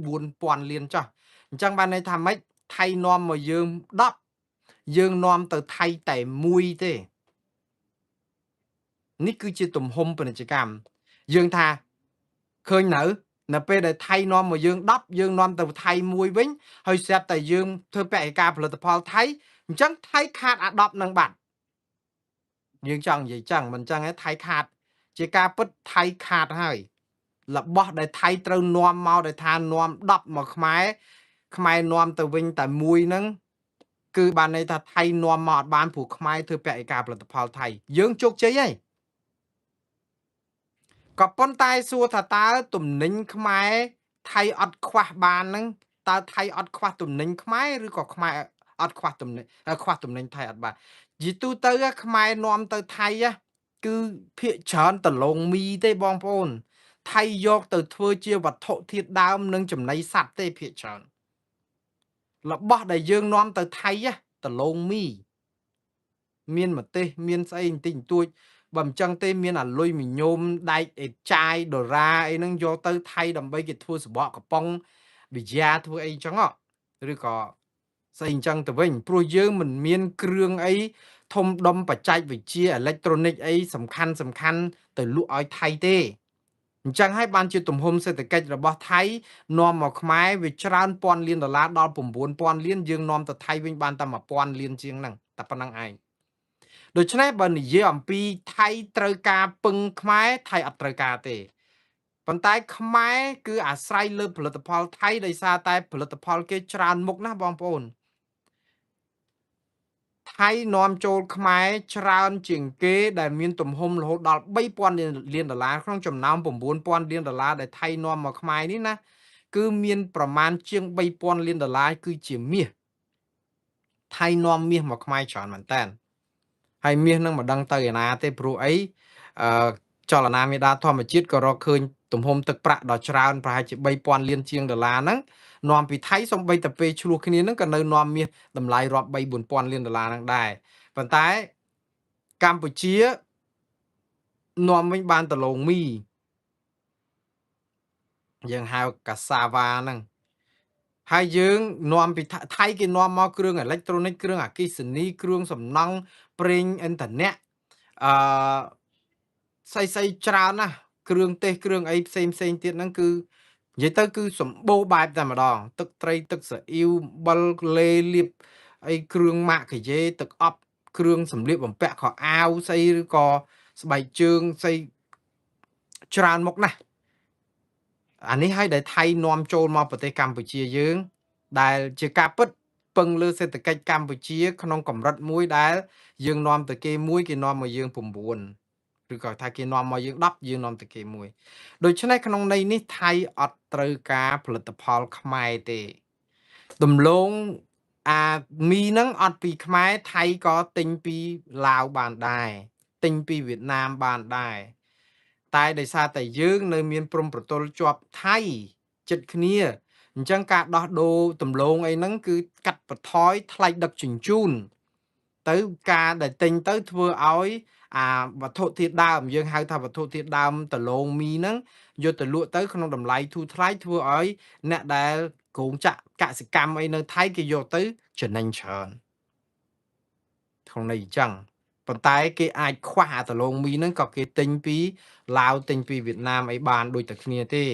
1.4 លានចុះអញ្ចឹងបានន័យថាម៉េចថៃនាំមកយើង10យើងនាំទៅថៃតែ1ទេនេះគឺជាទំហំពាណិជ្ជកម្មយើងថាឃើញនៅពេលដែលថៃនាំមកយើង10យើងនាំទៅថៃ1វិញហើយស្រាប់តែយើងធ្វើពាក់ឯកាផលិតផលថៃអញ្ចឹងថៃខាតអា10នឹងបាត់យើងចង់និយាយចឹងមិនចឹងទេថៃខាតជាការពិតថៃខាតហើយរបស់ដែលថៃត្រូវនាំមកដែលថានាំ10មកខ្មែរនាំទៅវិញតែ1ហ្នឹងគឺបានន័យថាថៃនាំមកអត់បានព្រោះខ្មែរធ្វើពាក់ឯកាផលិតផលថៃយើងជោគជ័យហើយក៏ប៉ុន្តែសួរថាតើទំនិញខ្មែរថៃអត់ខ្វះបានហ្នឹងតើថៃអត់ខ្វះទំនិញខ្មែរឬក៏ខ្មែរអត់ខ្វះទំនិញថៃអត់បានយីទូទៅខ្មែរនាំទៅថៃគឺភាគច្រើនដលងមីទេបងប្អូនថៃយកទៅធ្វើជាវត្ថុធាតុដើមនិងចំណីសត្វទេភាគច្រើនរបស់ដែលយើងនាំទៅថៃដលងមីមានម្ទេសមានស្អីបន្តិចបន្តួចបើមិនចឹងទេមានអាលុយមីញោមដែកអេចាយដុល្លារអីហ្នឹងយកទៅថៃដើម្បីគេធ្វើសបកកំប៉ុងវិជាធ្វើអីចឹងឬក៏ស្អីអញ្ចឹងទៅវិញព្រោះយើងមិនមានគ្រឿងអីធំដុំបច្ចេកវិទ្យាអេឡិចត្រូនិកអីសំខាន់ទៅលក់ឲ្យថៃទេអញ្ចឹងហើយបានជាទំហំសេដ្ឋកិច្ចរបស់ថៃនាំមកខ្មែរវាច្រើនពាន់លានដុល្លារដល់9,000 លានយើងនាំទៅថៃវិញបានតែ 1,000 លានជាងហ្នឹងតែប៉ុណ្្នឹងឯងដូច្នេះបើនិយាយអំពីថៃត្រូវការពឹងខ្មែរថៃអត់ត្រូវការទេប៉ុន្តែខ្មែរគឺអាស្រ័យលើផលិតផលថៃដោយសារតែផលិតផលគេច្រើនមុខណាស់បងប្អូនថៃនាំចូលខ្មែរច្រើនជាងគេដែលមានទំហំរហូតដល់ 3,000 លានដុល្លារក្នុងចំណោម 9,000 លានដុល្លារដែលថៃនាំមកខ្មែរនេះណាគឺមានប្រមាណជាង 3,000 លានដុល្លារគឺជាមាសថៃនាំមាសមកខ្មែរច្រើនមែនតើហើយមាសនឹងមិនដឹងទៅឯណាទេព្រោះអីចលនាមេដាធម្មជាតិក៏រកឃើញទំហំទឹកប្រាក់ដ៏ច្រើនប្រហែលជា 3,000 លានជាងដុល្លារហ្នឹងនាំពីថៃសំបីតែពេលឆ្លោះគ្នាហ្នឹងក៏នៅនាំមាសតម្លៃរាប់ 3-4,000 លានដុល្លារហ្នឹងដែរប៉ុន្តែកម្ពុជានាំវិញបានដលងមីយើងហៅកាសាវ៉ាហ្នឹងហើយយើងនាំពីថៃគេនាំមកគ្រឿងអេឡិចត្រូនិកគ្រឿងអគ្គិសនីគ្រឿងសំណង់ប្រេងឥន្ធនៈអឺស្អីច្រើនណាស់គ្រឿងទេសគ្រឿងអីផ្សេងទៀតហ្នឹងគឺនិយាយទៅគឺសម្បូរបែបតែម្ដងទឹកត្រីទឹកសអ៊ីវអំបិលលេលាបអីគ្រឿងម៉ាក់កាយេទឹកអប់គ្រឿងសម្លៀកបំពាក់ខោអាវស្អីឬក៏ស្បែកជើងស្អីច្រើនមុខណាស់អានេះឲ្យដែលថៃនាំចូលមកប្រទេសកម្ពុជាយើងដែលជាការពិត ពឹងលើសេដ្ឋកិច្ចកម្ពុជាក្នុងកម្រិតមួយដែលយើងនាំទៅគេមួយគេនាំមកយើង9ឬក៏ថាគេនាំមកយើង10យើងនាំទៅគេមួយដូច្នេះក្នុងន័យនេះថៃអត់ត្រូវការផលិតផលខ្មែរទេដំឡូងអាមីហ្នឹងអត់ពីខ្មែរថៃក៏ទិញពីឡាវបានដែរទិញពីវៀតណាមបានដែរតែដោយសារតែយើងនៅមានព្រំប្រទល់ជាប់ថៃចិត្តគ្នាអញ្ចឹងការដោះដូរដំឡូងអីហ្នឹងគឺកាត់បន្ថយថ្លៃដឹកជញ្ជូនទៅការដែលទិញទៅធ្វើឲ្យអាវត្ថុធាតុដើមយើងហៅថាវត្ថុធាតុដើមដំឡូងមីហ្នឹងយកទៅលក់ទៅក្នុងតម្លៃធូរថ្លៃធ្វើឲ្យអ្នកដែលគ្រោងចក្រកសិកម្មអីនៅថៃគេយកទៅចំណេញច្រើនក្នុងន័យអញ្ចឹងប៉ុន្តែគេអាចខ្វះអាដំឡូងមីហ្នឹងក៏គេទិញពីឡាវទិញពីវៀតណាមអីបានដូចតែគ្នាទេ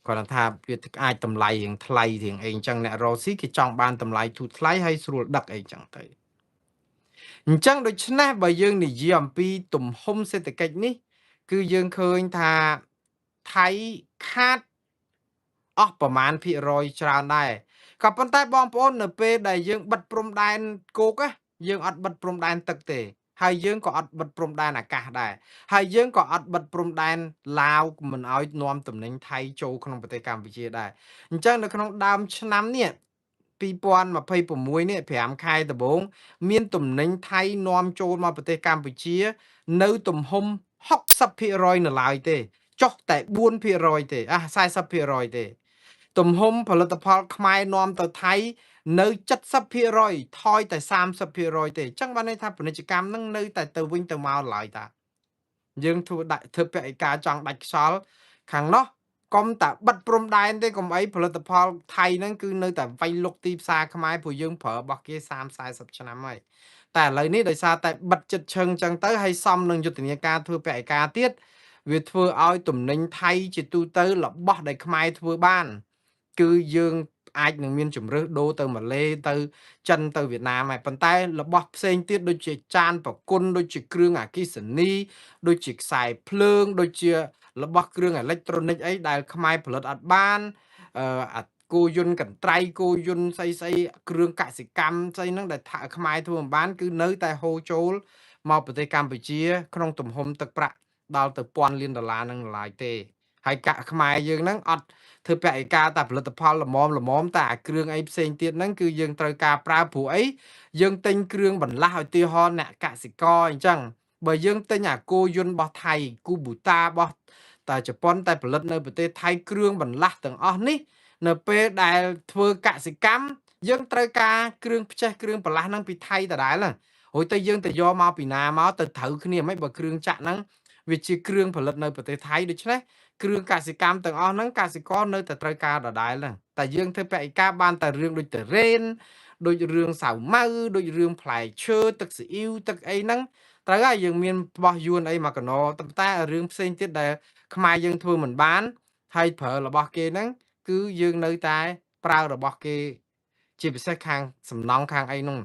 គាត់ថាវាអាចតម្លៃរៀងថ្លៃរៀងអីអញ្ចឹងអ្នករកស៊ីគេចង់បានតម្លៃធូរថ្លៃហើយស្រួលដឹកអីចឹងទៅអញ្ចឹងដូច្នេះបើយើងនិយាយអំពីទំហំសេដ្ឋកិច្ចនេះគឺយើងឃើញថាថៃខាតអស់ប្រមាណភាគរយច្រើនដែរក៏ប៉ុន្តែបងប្អូននៅពេលដែលយើងបិទព្រំដែនគោកយើងអត់បិទព្រំដែនទឹកទេហើយយើងក៏អត់បិទព្រំដែនអាកាសដែរហើយយើងក៏អត់បិទព្រំដែនឡាវមិនឲ្យនាំទំនិញថៃចូលក្នុងប្រទេសកម្ពុជាដែរអញ្ចឹងនៅក្នុងដើមឆ្នាំនេះ2026នេះ5ខែដំបូងមានទំនិញថៃនាំចូលមកប្រទេសកម្ពុជានៅទំហំ60%នៅឡើយទេចុះតែ4%ទេ40%ទេទំហំផលិតផលខ្មែរនាំទៅថៃនៅ70%ថយតែ30%ទេអញ្ចឹងបានន័យថាពាណិជ្ជកម្មនឹងនៅតែទៅវិញទៅមកឡើយតាយើងធ្វើពាក្យការចង់ដាច់ខ្យល់ខាងនោះកុំតែបិទព្រំដែនទេកុំអីផលិតផលថៃហ្នឹងគឺនៅតែវាយលុកទីផ្សារខ្មែរព្រោះយើងប្រើរបស់គេ30-40ឆ្នាំហើយតែឥឡូវនេះដោយសារតែបិទចិត្តឈឹងចឹងទៅហើយសំនឹងយុទ្ធនាការធ្វើពាក្យការទៀតវាធ្វើឲ្យទំនិញថៃជាទូទៅរបស់ដែលខ្មែរធ្វើបានគឺយើងអាចនឹងមានជំរើសដូរទៅម៉ាឡេទៅចិនទៅវៀតណាមហើយប៉ុន្តែរបស់ផ្សេងទៀតដូចជាចានប្រគុណដូចជាគ្រឿងអគ្គិសនីដូចជាខ្សែភ្លើងដូចជារបស់គ្រឿងអេឡិចត្រូនិកអីដែលខ្មែរផលិតអត់បានអាគោយន្តកន្ត្រៃគោយន្តស្អីគ្រឿងកសិកម្មស្អីហ្នឹងដែលខ្មែរធ្វើមិនបានគឺនៅតែហូរចូលមកប្រទេសកម្ពុជាក្នុងទំហំទឹកប្រាក់ដល់ទៅ1000លានដុល្លារហ្នឹងឡើយទេហើយកាក់ខ្មែរយើងហ្នឹងអត់ធ្វើពាក្យការតែផលិតផលល្មមតែអាគ្រឿងអីផ្សេងទៀតហ្នឹងគឺយើងត្រូវការប្រើព្រោះអីយើងទិញគ្រឿងបន្លាស់ឧទាហរណ៍អ្នកកសិករអញ្ចឹងបើយើងទិញអាគោយន្តរបស់ថៃគូប៊ូតារបស់តែជប៉ុនតែផលិតនៅប្រទេសថៃគ្រឿងបន្លាស់ទាំងអស់នេះនៅពេលដែលធ្វើកសិកម្មយើងត្រូវការគ្រឿងផ្ចេះគ្រឿងបន្លាស់ហ្នឹងពីថៃដដែលហ្នឹងរួចទៅយើងទៅយកមកពីណាមកទៅត្រូវគ្នាមិនបើគ្រឿងចាក់ហ្នឹងវាជាគ្រឿងផលិតនៅប្រទេសថៃដូច្នេះគ្រឿងកសិកម្មទាំងអស់ហ្នឹងកសិករនៅតែត្រូវការដដែលហ្នឹងតែយើងធ្វើបេក្ខការបានតែរឿងដូចតរ៉េនដូចរឿងសាវម៉ៅដូចរឿងផ្លែឈើទឹកស៊ីអ៊ីវទឹកអីហ្នឹងត្រូវហើយយើងមានរបស់យួនអីមកកណោតែរឿងផ្សេងទៀតដែលខ្មែរយើងធ្វើមិនបានហើយប្រើរបស់គេហ្នឹងគឺយើងនៅតែប្រើរបស់គេជាពិសេសខាងសំណង់ខាងអីហ្នឹង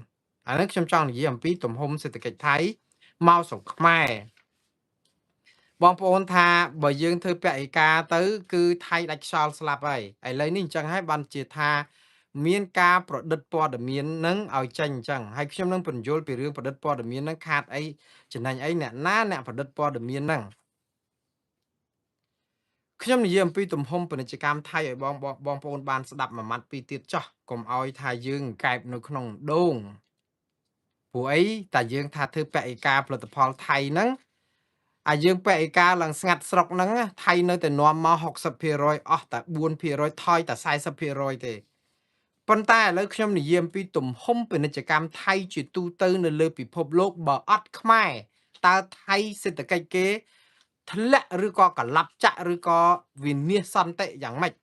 អានេះខ្ញុំចង់និយាយអំពីទំហំសេដ្ឋកិច្ចថៃមកស្រុកខ្មែរបងប្អូនថាបើយើងធ្វើពាក្យការទៅគឺថៃដាច់ខ្យល់ស្លាប់ហើយឥឡូវនេះអញ្ចឹងហើយបានជាថាមានការប្រឌិតព័ត៌មាននឹងឲ្យចេញអញ្ចឹងហើយខ្ញុំនឹងបញ្យល់ពីរឿងប្រឌិតព័ត៌មាននឹងខាតអីចំណេញអីអ្នកណាអ្នកប្រឌិតព័ត៌មានហ្នឹងខ្ញុំនិយាយអំពីទំហំពាណិជ្ជកម្មថៃឲ្យបងប្អូនបានស្ដាប់មួយម៉ាត់ពីរទៀតចោះកុំឲ្យថាយើងកែបនៅក្នុងដូងព្រោះអីតែយើងថាធ្វើបរិការផលិតផលថៃហ្នឹងយើងបរិការឡើងស្ងាត់ស្រុកហ្នឹងថៃនៅតែនាំមក60%អស់តែ4%ថយតែ40%ទេប៉ុន្តែឥឡូវខ្ញុំនិយាយអំពីទំហំពាណិជ្ជកម្មថៃជាទូទៅនៅលើពិភពលោកបើអត់ខ្មែរតើថៃសេដ្ឋកិច្ចគេធ្លាក់ឬក៏កលាប់ចាក់ឬក៏វិនាសសន្តិយ៉ាងម៉េច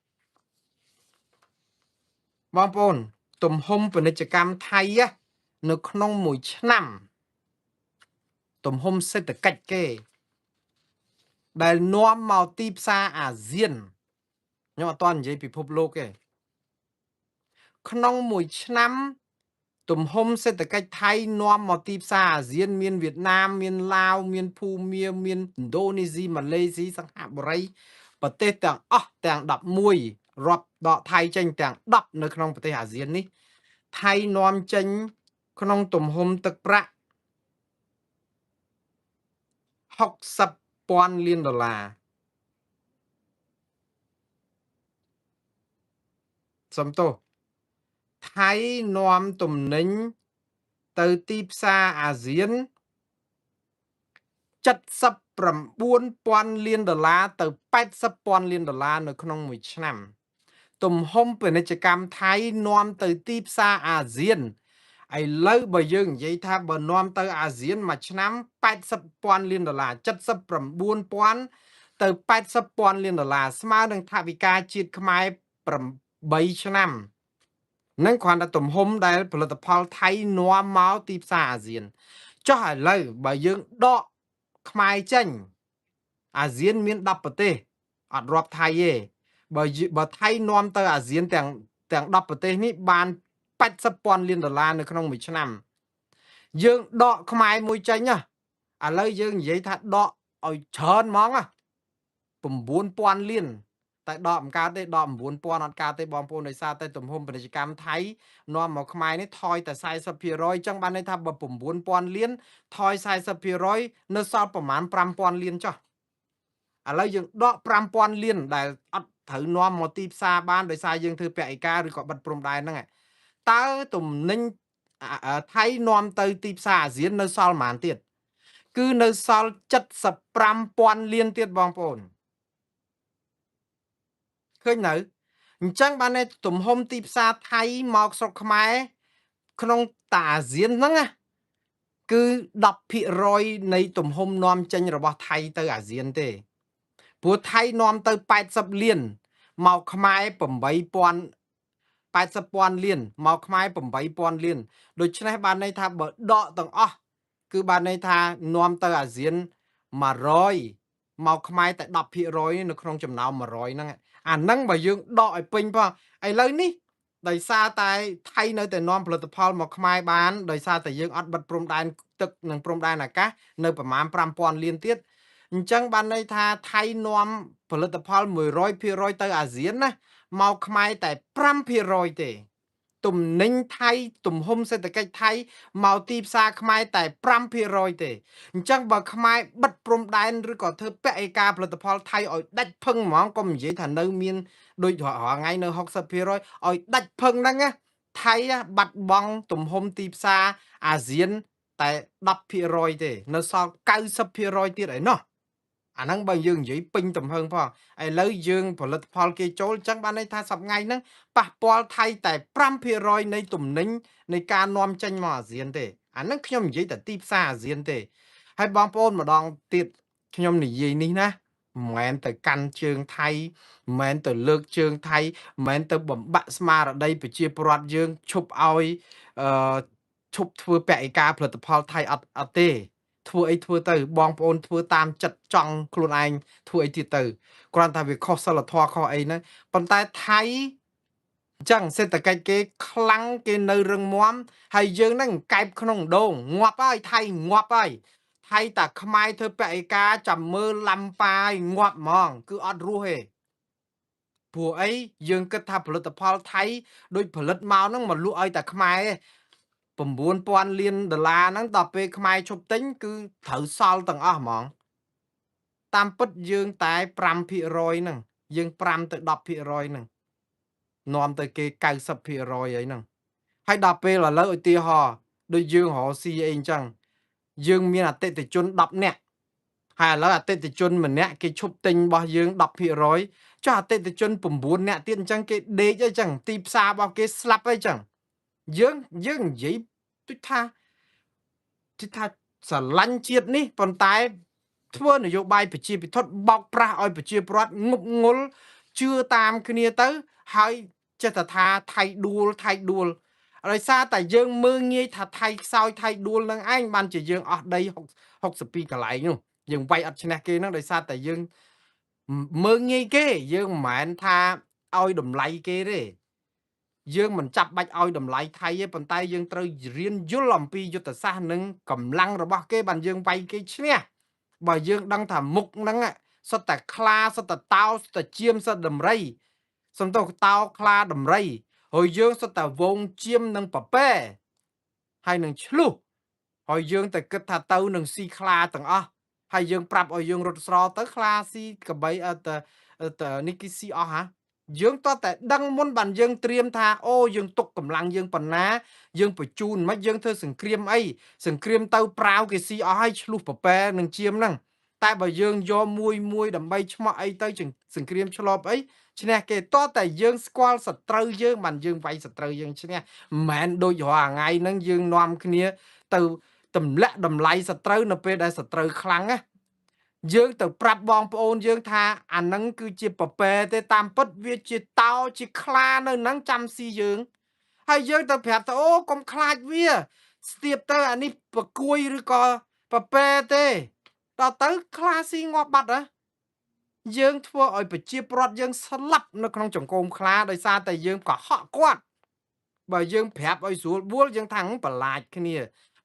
បងប្អូនទំហំពាណិជ្ជកម្មថៃនៅក្នុងមួយឆ្នាំទំហំសេដ្ឋកិច្ចគេដែលនាំមកទីផ្សារអាស៊ានខ្ញុំអត់ទាន់និយាយពិភពលោកទេក្នុងមួយឆ្នាំទំហំសេដ្ឋកិច្ចថៃនាំមកទីផ្សារអាស៊ានមានវៀតណាមមានឡាវមានភូមាមានឥណ្ឌូនេស៊ីម៉ាឡេស៊ីសិង្ហបុរីប្រទេសទាំងអស់ទាំង11រាប់ដកថៃចេញទាំង10នៅក្នុងប្រទេសអាស៊ាននេះ ថៃនាំចេញក្នុងទំហំទឹកប្រាក់$60,000 លានសំទោសថៃនាំទំនិញទៅទីផ្សារអាស៊ាន$79,000 លានទៅ$80,000 លាននៅក្នុងមួយឆ្នាំទំហំពាណិជ្ជកម្មថៃនាំទៅទីផ្សារអាស៊ានឥឡូវបើយើងនិយាយថាបើនាំទៅអាស៊ានមួយឆ្នាំ$80,000 លាន$79,000ទៅ$80,000 លានស្មើនឹងថវិកាជាតិខ្មែរ8ឆ្នាំនឹងគ្រាន់តែទំហំដែលផលិតផលថៃនាំមកទីផ្សារអាស៊ានចុះឥឡូវបើយើងដកខ្មែរចេញអាស៊ានមាន10ប្រទេសអត់រាប់ថៃទេបើថៃនាំទៅអាស៊ានទាំង10ប្រទេសនេះបាន$80,000 លាននៅក្នុងមួយឆ្នាំយើងដកខ្មែរមួយចេញឥឡូវយើងនិយាយថាដកឲ្យច្រើនហ្មង$9,000 លានតែដកមិនកើតទេដក$9,000អត់កើតទេបងប្អូនដោយសារតែទំហំពាណិជ្ជកម្មថៃនាំមកខ្មែរនេះថយតែ40%អញ្ចឹងបានន័យថាបើ$9,000 លានថយ40%នៅសល់ប្រមាណ$5,000 លានចុះឥឡូវយើងដក$5,000 លានដែលអត់ត្រូវនាំមកទីផ្សារបានដោយសារយើងធ្វើពហិការឬក៏បិទព្រំដែនហ្នឹងតើទំនិញថៃនាំទៅទីផ្សារអាស៊ាននៅសល់ប៉ុន្មានទៀតគឺនៅសល់$75,000 លានទៀតបងប្អូនឃើញនៅអញ្ចឹងបានន័យទំហំទីផ្សារថៃមកស្រុកខ្មែរក្នុងតាអាស៊ានហ្នឹងគឺ10%នៃទំហំនាំចេញរបស់ថៃទៅអាស៊ានទេព្រោះថៃនាំទៅ80 លានមកខ្មែរ80,000 លានមកខ្មែរ8,000 លានដូច្នេះបានន័យថាបើដកទាំងអស់គឺបានន័យថានាំទៅអាស៊ាន100មកខ្មែរតែ10%នៅក្នុងចំណោម100ហ្នឹងអាហ្នឹងបើយើងដកឲ្យពេញផងឥឡូវនេះដោយសារតែថៃនៅតែនាំផលិតផលមកខ្មែរបានដោយសារតែយើងអត់បិទព្រំដែនទឹកនិងព្រំដែនអាកាសនៅប្រមាណ5,000 លានទៀតអញ្ចឹងបានន័យថាថៃនាំផលិតផល100%ទៅអាស៊ានណាមកខ្មែរតែ5%ទេទំនិញថៃទំហំសេដ្ឋកិច្ចថៃមកទីផ្សារខ្មែរតែ5%ទេអញ្ចឹងបើខ្មែរបិទព្រំដែនឬក៏ធ្វើពហិការផលិតផលថៃឲ្យដាច់ផឹងហ្មងកុំនិយាយថានៅមានដូចរាល់ថ្ងៃនៅ60%ឲ្យដាច់ផឹងហ្នឹងថៃបាត់បង់ទំហំទីផ្សារអាស៊ានតែ10%ទេនៅសល់90%ទៀតឯណោះអាហ្នឹងបើយើងនិយាយពេញទំហឹងផងឥឡូវយើងផលិតផលគេចូលអញ្ចឹងបានន័យថាសប្ថ្ងៃហ្នឹងប៉ះពាល់ថៃតែ5%នៃទំនិញនៃការនាំចេញមកអាស៊ានទេអាហ្នឹងខ្ញុំនិយាយតែទីផ្សារអាស៊ានទេហើយបងប្អូនម្ដងទៀតខ្ញុំនិយាយនេះណាមិនមែនទៅកាន់ជើងថៃមិនមែនទៅលើកជើងថៃមិនមែនទៅបំបាក់ស្មារតីប្រជាពលរដ្ឋយើងឈប់ឲ្យឈប់ធ្វើពហិការផលិតផលថៃអត់ទេធ្វើអីធ្វើទៅបងប្អូនធ្វើតាមចិត្តចង់ខ្លួនឯងធ្វើអីទៀតទៅគ្រាន់តែវាខុសសិលធម៌ខុសអីហ្នឹងប៉ុន្តែថៃអញ្ចឹងសេដ្ឋកិច្ចគេខ្លាំងគេនៅរឹងមាំហើយយើងហ្នឹងកែបក្នុងដងងាប់ហើយថៃងាប់ហើយថៃតាខ្មែរធ្វើបរិការចាំមើលឡាំប៉ាយងាប់ហ្មងគឺអត់រស់ទេព្រោះអីយើងគិតថាផលិតផលថៃដូចផលិតមកហ្នឹងមកលក់ឲ្យតែខ្មែរ$9,000 លានហ្នឹងដល់ពេលខ្មែរឈប់ទិញគឺត្រូវសល់ទាំងអស់ហ្មងតាមពិតយើងតែ5%ហ្នឹងយើង5ទៅ10%ហ្នឹងនាំទៅគេ90%អីហ្នឹងហើយដល់ពេលឥឡូវឧទាហរណ៍ដូចយើងរកស៊ីអីអញ្ចឹងយើងមានអតិថិជន10នាក់ហើយឥឡូវអតិថិជនម្នាក់គេឈប់ទិញរបស់យើង10%ចុះអតិថិជន9នាក់ទៀតអញ្ចឹងគេដេកអីចឹងទីផ្សាររបស់គេស្លាប់អីចឹងយើងនិយាយដូចថាស្រឡាញ់ជាតិនេះប៉ុន្តែធ្វើនយោបាយប្រជាពិធបោកប្រាស់ឲ្យប្រជាពលរដ្ឋងប់ងល់ជឿតាមគ្នាទៅហើយចេះតែថាថៃដួលដោយសារតែយើងមើងងាយថាថៃខ្សោយថៃដួលនឹងឯងបានជាយើងអស់ដី62កន្លែងនោះយើងវាយអត់ឈ្នះគេនឹងដោយសារតែយើងមើងងាយគេយើងមិនមែនថាឲ្យតម្លៃគេទេយើងមិនចាប់បាច់ឲ្យតម្លៃថៃទេប៉ុន្តែយើងត្រូវរៀនយល់អំពីយុទ្ធសាស្ត្រនិងកម្លាំងរបស់គេបានយើងវាយគេឈ្នះបើយើងដឹងថាមុខហ្នឹងសុទ្ធតែខ្លាសុទ្ធតែតោសុទ្ធតែជៀមសុទ្ធតែដំរីសំទោសតោខ្លាដំរី ហើយយើងសុទ្ធតែវងជាមនឹងប៉ប៉ែហើយនឹងឆ្លុះហើយយើងតែគិតថាទៅនឹងស៊ីខ្លាទាំងអស់ហើយយើងប្រាប់ឲ្យយើងរត់ស្រទៅខ្លាស៊ីកបីទៅនេះគេស៊ីអស់ហ่าយើងតតែដឹងមុនបានយើងត្រៀមថាអូយើងទុកកម្លាំងយើងប៉ុណ្ណាយើងបញ្ជូនមិនយើងធ្វើសង្គ្រាមអីសង្គ្រាមទៅប្រាវគេស៊ីអស់ហើយឆ្លុះប៉ប៉ែនឹងជាមហ្នឹងតែបើយើងយកមួយដើម្បីឆ្មក់អីទៅសង្គ្រាមឆ្លប់អីឈ្នះគេតតែយើងស្គាល់សត្រូវយើងបានយើងវាយសត្រូវយើងឈ្នះមិនមែនដូចរាល់ថ្ងៃហ្នឹងយើងនាំគ្នាទៅទម្លាក់តម្លៃសត្រូវនៅពេលដែលសត្រូវខ្លាំងណាយើងទៅប្រាប់បងប្អូនយើងថាអានឹងគឺជាប៉ប៉ែទេតាមពិតវាជាតោជាខ្លានៅហ្នឹងចាំស៊ីយើងហើយយើងទៅប្រាប់ថាអូកុំខ្លាចវាស្ទាបទៅអានេះប្រគួយឬក៏ប៉ប៉ែទេដល់ទៅខ្លាស៊ីងាប់បាត់ហ៎យើងធ្វើឲ្យប្រជាប្រដ្ឋយើងស្លាប់នៅក្នុងចង្កូមខ្លាដោយសារតែយើងកុហកគាត់បើយើងប្រាប់ឲ្យស្រួលបួលយើងថាបន្លាចគ្នា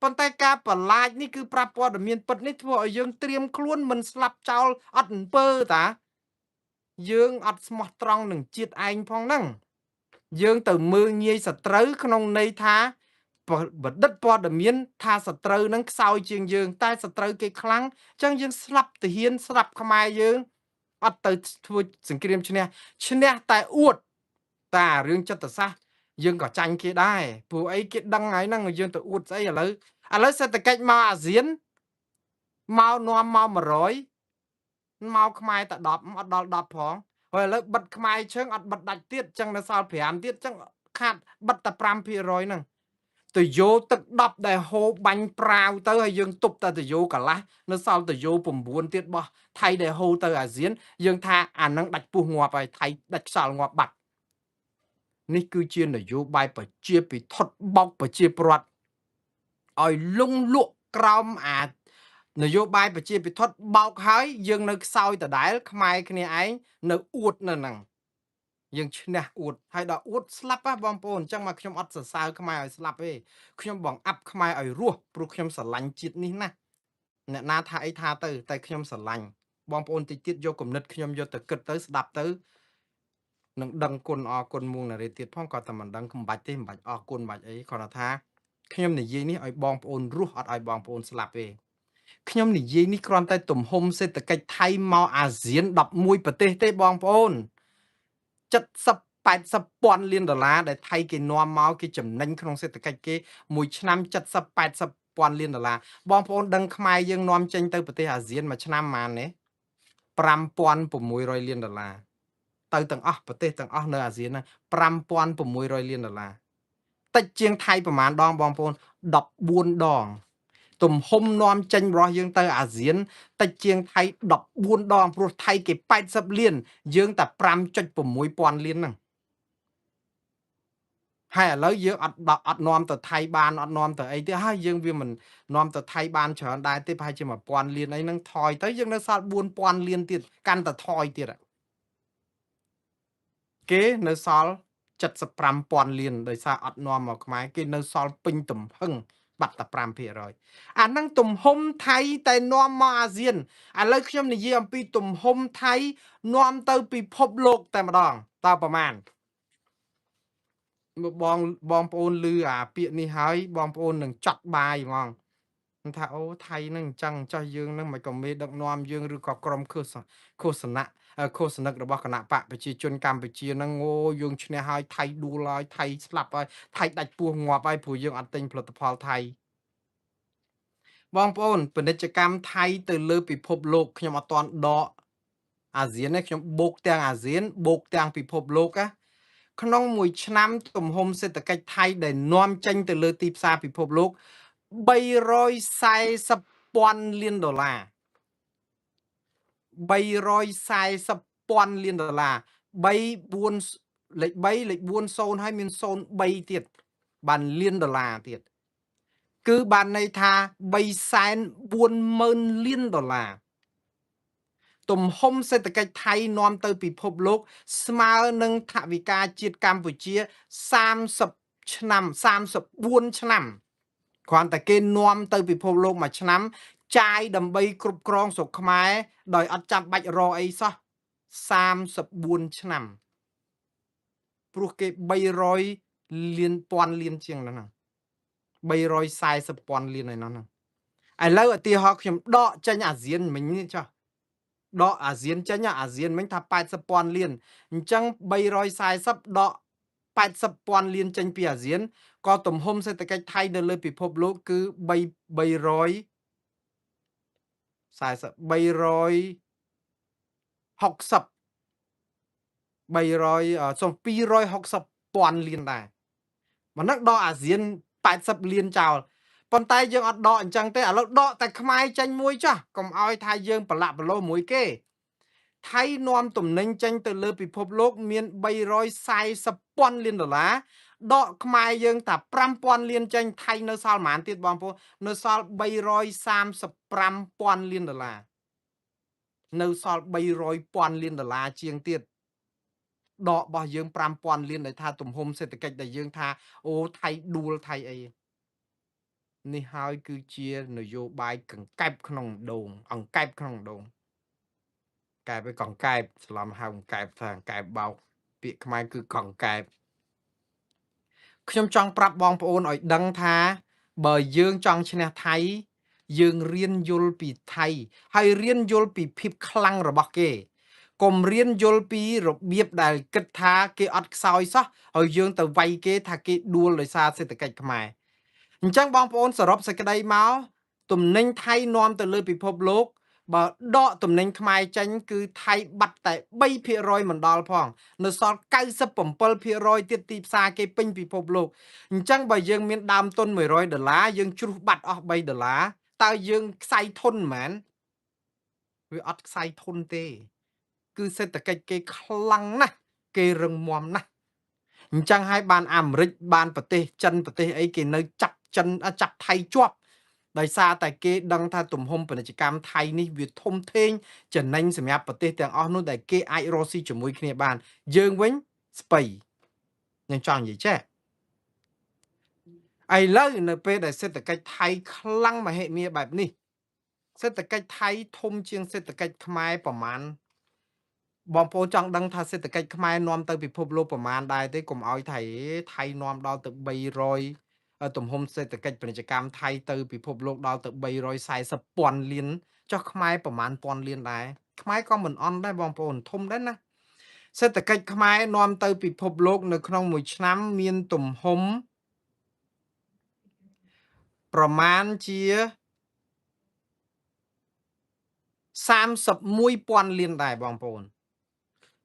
ប៉ុន្តែការបន្លាចនេះគឺប្រាប់ព័ត៌មានពិតនេះធ្វើឲ្យយើងត្រៀមខ្លួនមិនស្លាប់ចោលអត់អំពើតាយើងអត់ស្មោះត្រង់នឹងជាតិឯងផងហ្នឹងយើងទៅមើលងាយសត្រូវក្នុងន័យថាបណ្ឌិតព័ត៌មានថាសត្រូវនឹងខ្សោយជាងយើងតែសត្រូវគេខ្លាំងអញ្ចឹងយើងស្លាប់ទាហានស្លាប់ខ្មែរយើងអត់ទៅធ្វើសង្គ្រាមឈ្នះតែអួតតារឿងចិត្តសាស្ត្រយើងក៏ចាញ់គេដែរព្រោះអីគេដឹងហើយហ្នឹងយើងទៅអួតស្អីឥឡូវសេដ្ឋកិច្ចមកអាស៊ានមកនាំមក100មកខ្មែរតែ10អត់ដល់10ផងហើយឥឡូវបិទខ្មែរជើងអត់បិទដាច់ទៀតចឹងនៅសល់5ទៀតចឹងខាតបិទតែ 5% ហ្នឹងទៅយោទឹក10ដែលហូរបាញ់ប្រាវទៅហើយយើងទប់តែទៅយោកន្លះនៅសល់ទៅយោ9ទៀតបោះថៃដែលហូរទៅអាស៊ានយើងថាអានឹងដាច់ពុះងាប់ហើយថៃដាច់ខ្សល់ងាប់បាត់នេះគឺជានយោបាយប្រជាពិធដ្ឋបោកប្រជាប្រដ្ឋឲ្យលងលក់ក្រោមអានយោបាយប្រជាពិធដ្ឋបោកហើយយើងនៅខ្សោយដដែលខ្មែរគ្នាឯងនៅអួតនៅហ្នឹងយើងឈ្នះអួតហើយដល់អួតស្លាប់ហ៎បងប្អូនអញ្ចឹងមកខ្ញុំអត់សរសើរខ្មែរឲ្យស្លាប់ទេខ្ញុំបងអាប់ខ្មែរឲ្យរស់ព្រោះខ្ញុំស្រឡាញ់ជាតិនេះណាអ្នកណាថាអីថាទៅតែខ្ញុំស្រឡាញ់បងប្អូនតិចទៀតយកគំនិតខ្ញុំយកទៅគិតទៅស្ដាប់ទៅនឹងដឹងគុណអរគុណមួងណារ៉េទៀតផងគាត់តែមិនដឹងមិនបាច់ទេមិនបាច់អរគុណមិនបាច់អីគាត់ថាខ្ញុំនិយាយនេះឲ្យបងប្អូនរស់អត់ឲ្យបងប្អូនស្លាប់ទេខ្ញុំនិយាយនេះគ្រាន់តែទំហំសេដ្ឋកិច្ចថៃមកអាស៊ាន11ប្រទេសទេបងប្អូន70 80ពាន់លានដុល្លារដែលថៃគេនាំមកគេចំណេញក្នុងសេដ្ឋកិច្ចគេមួយឆ្នាំ70 80ពាន់លានដុល្លារបងប្អូនដឹងខ្មែរយើងនាំចេញទៅប្រទេសអាស៊ានមួយឆ្នាំប៉ុន្មានទេ5600លានដុល្លារទៅទាំងអស់ប្រទេសទាំងអស់នៅអាស៊ានហ្នឹង5600លានដុល្លារតិចជាងថៃប្រហែលដងបងប្អូន14ដងទំហំនាំចេញរបស់យើងទៅអាស៊ានតិចជាងថៃ14ដងព្រោះថៃគេ80លានយើងតែ 5.6 លានហ្នឹងហើយឥឡូវយើងអត់នាំទៅថៃបានអត់នាំទៅអីទេហើយយើងវាមិននាំទៅថៃបានច្រើនដែរទេប្រហែលជា1000លានអីហ្នឹងថយទៅយើងនៅសល់4000លានទៀតកាន់តែថយទៀតគេនៅសល់75,000លានដោយសារអត់នាំមកខ្មែរគេនៅសល់ពេញទំហឹងបាត់តែ 5% អាហ្នឹងទំហំថៃតែនាំមកអាស៊ានឥឡូវខ្ញុំនិយាយអំពីទំហំថៃនាំទៅពិភពលោកតែម្ដងតើប្រមាណបងប្អូនឮអាពាក្យនេះហើយបងប្អូននឹងចាត់បាយហ្មងថាអូថៃហ្នឹងអញ្ចឹងចោះយើងហ្នឹងមិនក៏មេដឹកនាំយើងឬក៏ក្រុមឃោសនិករបស់គណៈបកប្រជាជនកម្ពុជាហ្នឹងអូយើងឈ្នះហើយថៃដួលហើយថៃស្លាប់ហើយថៃដាច់ពោះងាប់ហើយព្រោះយើងអត់ទិញផលិតផលថៃបងប្អូនពាណិជ្ជកម្មថៃទៅលើពិភពលោកខ្ញុំអត់ទាន់ដកអាស៊ានទេខ្ញុំបូកទាំងអាស៊ានបូកទាំងពិភពលោកណាក្នុងមួយឆ្នាំទំហំសេដ្ឋកិច្ចថៃដែលនាំចេញទៅលើទីផ្សារពិភពលោក340,000លានដុល្លារ340,000លានដុល្លារលេខ40ហើយមាន03ទៀតបានលានដុល្លារទៀតគឺបានន័យថា340,000លានដុល្លារទំហំសេដ្ឋកិច្ចថៃនាំទៅពិភពលោកស្មើនឹងថវិកាជាតិកម្ពុជា30ឆ្នាំ34ឆ្នាំគ្រាន់តែគេនាំទៅពិភពលោកមួយឆ្នាំចាយដើម្បីគ្រប់គ្រងស្រុកខ្មែរដោយអត់ចាំបាច់រកអីសោះ34ឆ្នាំ ព្រោះគេ300លានពាន់លានជាងហ្នឹង340ពាន់លានឯនោះឥឡូវឧទាហរណ៍ខ្ញុំដកចេញអាស៊ានមិញនេះចុះដកអាស៊ានចេញអាស៊ានមិញថា80ពាន់លានអញ្ចឹង340ដក80ពាន់លានចេញពីអាស៊ានក៏ទំហំសេដ្ឋកិច្ចថៃនៅលើពិភពលោកគឺ360សុំ260ពាន់លានដែរមិននឹកដកអាស៊ាន80លានចោលប៉ុន្តែយើងអត់ដកអញ្ចឹងទេឥឡូវដកតែខ្មែរចេញមួយចាស់កុំឲ្យថាយើងប្រឡាក់ប្រឡូសមួយគេថៃនាំទំនិញចេញទៅលើពិភពលោកមាន340ពាន់លានដុល្លារដកខ្មែរយើងតែ5000លានចេញថៃនៅសល់ប៉ុន្មានទៀតបងប្អូននៅសល់335ពាន់លានដុល្លារនៅសល់300ពាន់លានដុល្លារជាងទៀតដករបស់យើង5000លានដែលថាទំហំសេដ្ឋកិច្ចដែលយើងថាអូថៃដួលថៃអីនេះហើយគឺជានយោបាយកង្កែបក្នុងដូងអង្កែបក្នុងដូងកែបឯកង្កែបស្លំហៅកង្កែបថាកង្កែបបោកពាក្យខ្មែរគឺកង្កែបខ្ញុំចង់ប្រាប់បងប្អូនឲ្យដឹងថាបើយើងចង់ឈ្នះថៃយើងរៀនយល់ពីថៃហើយរៀនយល់ពីភាពខ្លាំងរបស់គេកុំរៀនយល់ពីរបៀបដែលគិតថាគេអត់ខ្សោយសោះហើយយើងទៅវាយគេថាគេដួលដោយសារសេដ្ឋកិច្ចខ្មែរអញ្ចឹងបងប្អូនសរុបសេចក្តីមកទំនិញថៃនាំទៅលើពិភពលោកបើដកទំនិញខ្មែរចេញគឺថៃបាត់តែ3%មិនដល់ផងនៅសល់97%ទៀតទីផ្សារគេពេញពិភពលោកអញ្ចឹងបើយើងមានដើមទុន$100យើងជ្រុះបាត់អស់$3តើយើងខ្សែធនមែនវាអត់ខ្សែធនទេគឺសេដ្ឋកិច្ចគេខ្លាំងណាស់គេរឹងមាំណាស់អញ្ចឹងហើយបានអាមេរិកបានប្រទេសចិនប្រទេសអីគេនៅចាប់ថៃជាប់ដោយសារតែគេដឹងថាទំហំពាណិជ្ជកម្មថៃនេះវាធំធេងចំណេញសម្រាប់ប្រទេសទាំងអស់នោះដែលគេអាចរកស៊ីជាមួយគ្នាបានយើងវិញស្ពៃខ្ញុំចង់និយាយចេះឥឡូវនៅពេលដែលសេដ្ឋកិច្ចថៃខ្លាំងមហិមាបែបនេះសេដ្ឋកិច្ចថៃធំជាងសេដ្ឋកិច្ចខ្មែរប្រមាណបងប្អូនចង់ដឹងថាសេដ្ឋកិច្ចខ្មែរនាំទៅពិភពលោកប្រមាណដែរទេកុំឲ្យថៃនាំដល់ទៅ300ទំហំសេដ្ឋកិច្ចពាណិជ្ជកម្មថៃទៅពិភពលោកដល់ទៅ340ពាន់លានចុះខ្មែរប្រមាណពាន់លានដែរខ្មែរក៏មិនអន់ដែរបងប្អូនធំដែរណាសេដ្ឋកិច្ចខ្មែរនាំទៅពិភពលោកនៅក្នុងមួយឆ្នាំមានទំហំប្រមាណជា31,000លានដែរបងប្អូន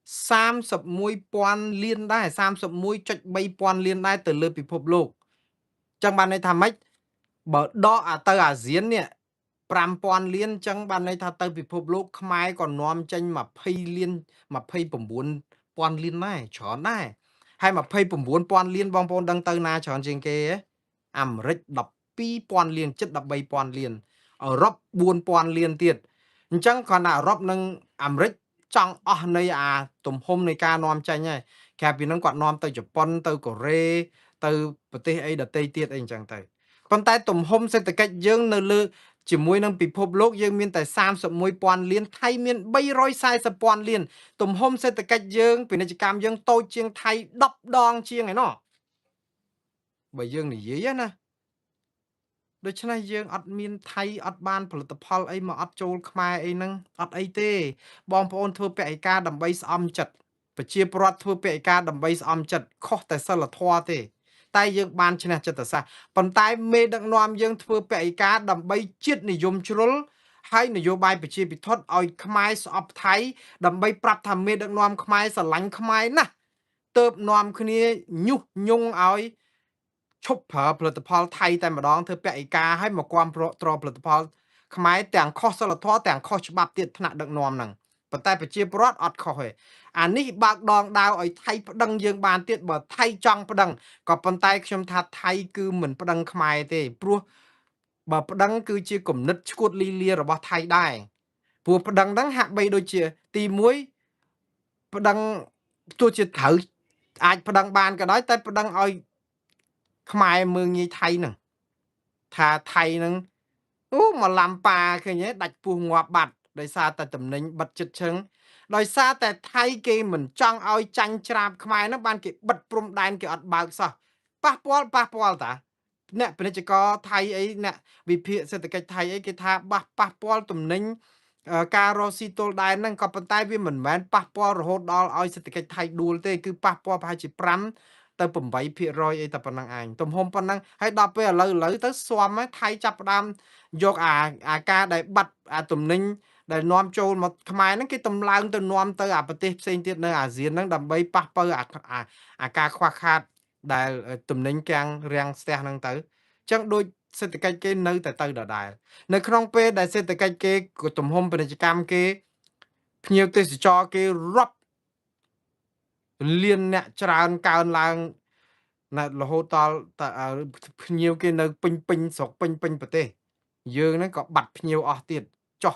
31,000លានដែរ31.3,000លានដែរទៅលើពិភពលោកចឹងបានន័យថាម៉េចបើដកទៅអាស៊ាននេះ5,000លានចឹងបានន័យថាទៅពិភពលោកខ្មែរក៏នាំចេញ20លាន29,000លានដែរច្រើនដែរហើយ29,000លានបងប្អូនដឹងទៅណាច្រើនជាងគេអាមេរិក12,000លានជិត13,000លានអឺរ៉ុប4,000លានទៀតអញ្ចឹងគ្រាន់តែអឺរ៉ុបនិងអាមេរិកចង់អស់នៃអាទំហំនៃការនាំចេញហើយក្រៅពីហ្នឹងគាត់នាំទៅជប៉ុនទៅកូរ៉េទៅប្រទេសអីដទៃទៀតអីអញ្ចឹងទៅប៉ុន្តែទំហំសេដ្ឋកិច្ចយើងនៅលើជាមួយនឹងពិភពលោកយើងមានតែ31,000លានថៃមាន340,000លានទំហំសេដ្ឋកិច្ចយើងពាណិជ្ជកម្មយើងតូចជាងថៃ10ដងជាងឯណោះបើយើងនិយាយណាដូច្នេះយើងអត់មានថៃអត់បានផលិតផលអីមកអត់ចូលខ្មែរអីហ្នឹងអត់អីទេបងប្អូនធ្វើពហិការដើម្បីស្អំចិត្តប្រជាពលរដ្ឋធ្វើពហិការដើម្បីស្អំចិត្តខុសតែសិលធម៌ទេតែយើងបានឈ្នះចិត្តសាស្ត្រប៉ុន្តែមេដឹកនាំយើងធ្វើពហិការដើម្បីជាតិនិយមជ្រុលហើយនយោបាយប្រជាពិធឲ្យខ្មែរស្អប់ថៃដើម្បីប្រាប់ថាមេដឹកនាំខ្មែរស្រឡាញ់ខ្មែរណាស់ទើបនាំគ្នាញុះញង់ឲ្យឈប់ប្រើផលិតផលថៃតែម្ដងធ្វើពហិការឲ្យមកគាំទ្រផលិតផលខ្មែរទាំងខុសសិលធម៌ទាំងខុសច្បាប់ទៀតថ្នាក់ដឹកនាំហ្នឹងប៉ុន្តែប្រជាពលរដ្ឋអត់ខុសទេអានេះបើកដងដាវឲ្យថៃប្តឹងយើងបានទៀតបើថៃចង់ប្តឹងក៏ប៉ុន្តែខ្ញុំថាថៃគឺមិនប្តឹងខ្មែរទេព្រោះបើប្តឹងគឺជាគំនិតឈួតលីលារបស់ថៃដែរព្រោះប្តឹងហ្នឹងហាក់បីដូចជាទី1ប្តឹងទោះជាត្រូវអាចប្តឹងបានក៏ដោយតែប្តឹងឲ្យខ្មែរមើងងាយថៃហ្នឹងថាថៃហ្នឹងអូមកឡាំប៉ាឃើញទេដាច់ពោះងាប់បាត់ ដោយសារតែតំណែងបិទចិត្តឈឹងដោយសារតែថៃគេមិនចង់ឲ្យចាញ់ច្រាបខ្មែរហ្នឹងបានគេបិទព្រំដែនគេអត់បើកសោះប៉ះពាល់តាអ្នកពាណិជ្ជករថៃអីអ្នកវិភាគសេដ្ឋកិច្ចថៃអីគេថាប៉ះពាល់តំណែងការរកស៊ីទល់ដែនហ្នឹងក៏ប៉ុន្តែវាមិនមែនប៉ះពាល់រហូតដល់ឲ្យសេដ្ឋកិច្ចថៃដួលទេគឺប៉ះពាល់ប្រហែលជា5ទៅ8%អីតែប៉ុណ្ណឹងឯងទំហំប៉ុណ្ណឹងហើយដល់ពេលឥឡូវទៅស៊ាំថៃចាប់ផ្ដើមយកអាការដែលបាត់អាទំនិញដែលនាំចូលមកខ្មែរហ្នឹងគេតម្លើងទៅនាំទៅអាប្រទេសផ្សេងទៀតនៅអាស៊ានហ្នឹងដើម្បីប៉ះពើអាការខ្វះខាតដែលទំនិញកាំងរាំងស្ទះហ្នឹងទៅអញ្ចឹងដូចសេដ្ឋកិច្ចគេនៅតែទៅដដែលនៅក្នុងពេលដែលសេដ្ឋកិច្ចគេទំហំពាណិជ្ជកម្មគេភ្ញៀវទេសចរគេរាប់លានអ្នកច្រើនកើនឡើងរហូតដល់ភ្ញៀវគេនៅពេញស្រុកពេញប្រទេសយើងហ្នឹងក៏បាត់ភ្ញៀវអស់ទៀតចុះ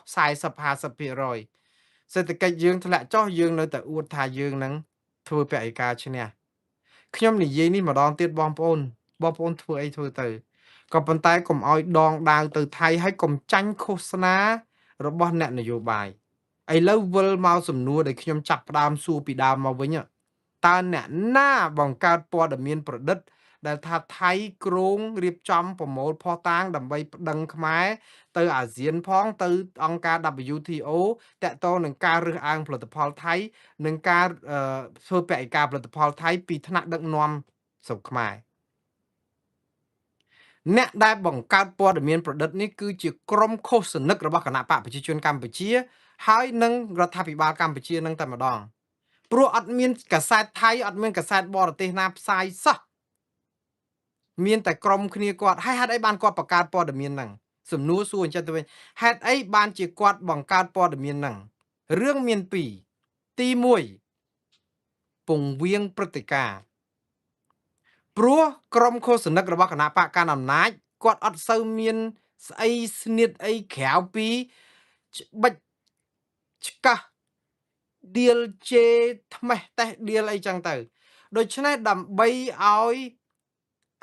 40-50%សេដ្ឋកិច្ចយើងធ្លាក់ចុះយើងនៅតែអួតថាយើងនឹងធ្វើបរិការឈ្នះខ្ញុំនិយាយនេះម្ដងទៀតបងប្អូនធ្វើអីធ្វើទៅក៏ប៉ុន្តែកុំឲ្យដងដាវទៅថៃហើយកុំចាញ់ឃោសនារបស់អ្នកនយោបាយឥឡូវវិលមកសំណួរដែលខ្ញុំចាប់ផ្ដើមសួរពីដើមមកវិញតើអ្នកណាបង្កើតព័ត៌មានប្រឌិតដែលថាថៃគ្រងរៀបចំប្រមូលភស្តុតាងដើម្បីប្តឹងខ្មែរទៅអាស៊ានផងទៅអង្គការ WTO តាក់ទងនឹងការរើសអើងផលិតផលថៃនិងការធ្វើបរិការផលិតផលថៃពីថ្នាក់ដឹកនាំស្រុកខ្មែរអ្នកដែលបង្កើតព័ត៌មានប្រឌិតនេះគឺជាក្រុមឃោសនិករបស់គណៈបកប្រជាជនកម្ពុជាហើយនឹងរដ្ឋាភិបាលកម្ពុជានឹងតែម្ដងព្រោះអត់មានកាសែតថៃអត់មានកាសែតបរទេសណាផ្សាយសោះមានតែក្រុមគ្នាគាត់ហេតុអីបានគាត់បង្កើតព័ត៌មានហ្នឹងសំណួរសួរអញ្ចឹងទៅវិញហេតុអីបានជាគាត់បង្កើតព័ត៌មានហ្នឹងរឿងមាន2ទី1ពង្វៀងព្រឹត្តិការណ៍ព្រោះក្រុមឃោសនិករបស់គណៈបកកណ្ដាលអំណាចគាត់អត់សូវមានស្អីស្នៀតអីក្រៅពីច្បិចឆ្កាស់ដៀលជេថ្មេះតេះដៀលអីចឹងទៅដូច្នេះដើម្បីឲ្យ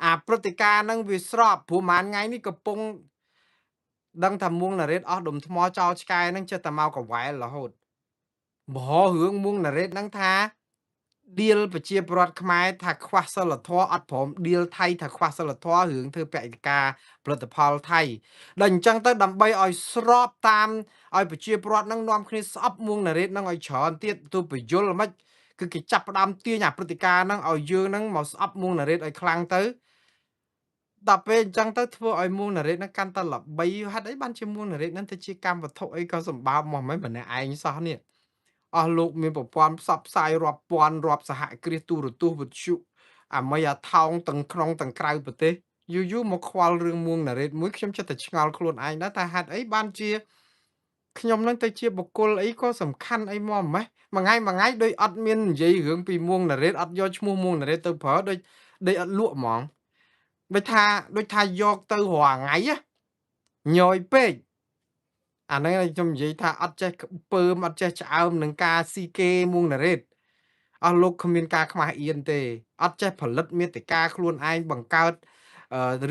អាព្រឹត្តិការណ៍ហ្នឹងវាស្របព្រោះមួយថ្ងៃនេះកំពុងដឹងថាមួងណារ៉េតអស់ដុំថ្មចោលឆ្កែហ្នឹងចិត្តតែមកកវ៉ែលរហូតបររឿងមួងណារ៉េតហ្នឹងថាដៀលប្រជាពលរដ្ឋខ្មែរថាខ្វះសិលធម៌អត់ព្រមដៀលថៃថាខ្វះសិលធម៌រឿងធ្វើបរិការផលិតផលថៃដល់អញ្ចឹងទៅដើម្បីឲ្យស្របតាមឲ្យប្រជាពលរដ្ឋហ្នឹងនាំគ្នាស្អប់មួងណារ៉េតហ្នឹងឲ្យច្រើនទៀតទៅបញ្យលមិនគឺគេចាប់ផ្ដើមទាញអាព្រឹត្តិការណ៍ហ្នឹងឲ្យយើងហ្នឹងមកស្អប់មួងណារ៉េតឲ្យខ្លាំងទៅដល់ពេលអញ្ចឹងទៅធ្វើឲ្យមួងណារ៉េតហ្នឹងកាន់តែល្បីហេតុអីបានជាមួងណារ៉េតហ្នឹងទៅជាកម្មវត្ថុអីក៏សម្បើមមកមិនម្នាក់ឯងសោះនេះអស់លោកមានប្រព័ន្ធផ្សព្វផ្សាយរាប់ពាន់រាប់សហគ្រាសទូរទស្សន៍វិទ្យុអាមីអាថោងទាំងក្នុងទាំងក្រៅប្រទេសយូរមកខ្វល់រឿងមួងណារ៉េតមួយខ្ញុំចិត្តតែឆ្ងល់ខ្លួនឯងដែរតែហេតុអីបានជាខ្ញុំនឹងទៅជាបុគ្គលអីក៏សំខាន់អីមកម៉េះមួយថ្ងៃដូចអត់មាននិយាយរឿងពីមួងណារ៉េតអត់យកឈ្មោះមួងណារ៉េតទៅប្រើដូចអត់លក់ហ្មងដូចថាយកទៅរាល់ថ្ងៃញយពេកអាហ្នឹងខ្ញុំនិយាយថាអត់ចេះពើមអត់ចេះឆ្អើមនឹងការស៊ីគេមួងណារ៉េតអស់លោកគ្មានការខ្មាស់អៀនទេអត់ចេះផលិតមាតិកាខ្លួនឯងបង្កើត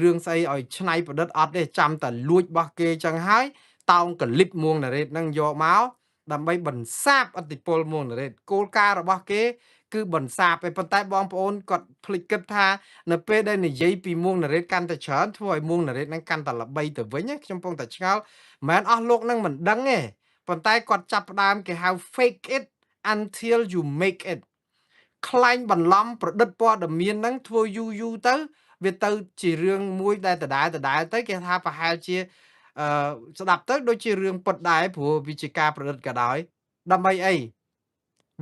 រឿងស្អីឲ្យច្នៃប្រឌិតអត់ទេចាំតែលួចរបស់គេចឹងហើយតោងកលិបមួងណារ៉េតហ្នឹងយកមកដើម្បីបន្សាបឥទ្ធិពលមួងណារ៉េតគោលការណ៍របស់គេគឺបន្សាបឯប៉ុន្តែបងប្អូនគាត់ភ្លេចគិតថានៅពេលដែលនិយាយពីមួងណារ៉េតកាន់តែច្រើនធ្វើឲ្យមួងណារ៉េតហ្នឹងកាន់តែល្បីទៅវិញខ្ញុំពងតែឆ្ងល់មិនមែនអស់លោកហ្នឹងមិនដឹងទេប៉ុន្តែគាត់ចាប់ផ្ដើមគេហៅ fake it until you make it ខ្លែងបន្លំប្រឌិតព័ត៌មានហ្នឹងធ្វើយូរទៅវាទៅជារឿងមួយដែលដដែលទៅគេថាប្រហែលជាស្ដាប់ទៅដូចជារឿងពិតដែរព្រោះវាជាការប្រឌិតក៏ដោយដើម្បីអី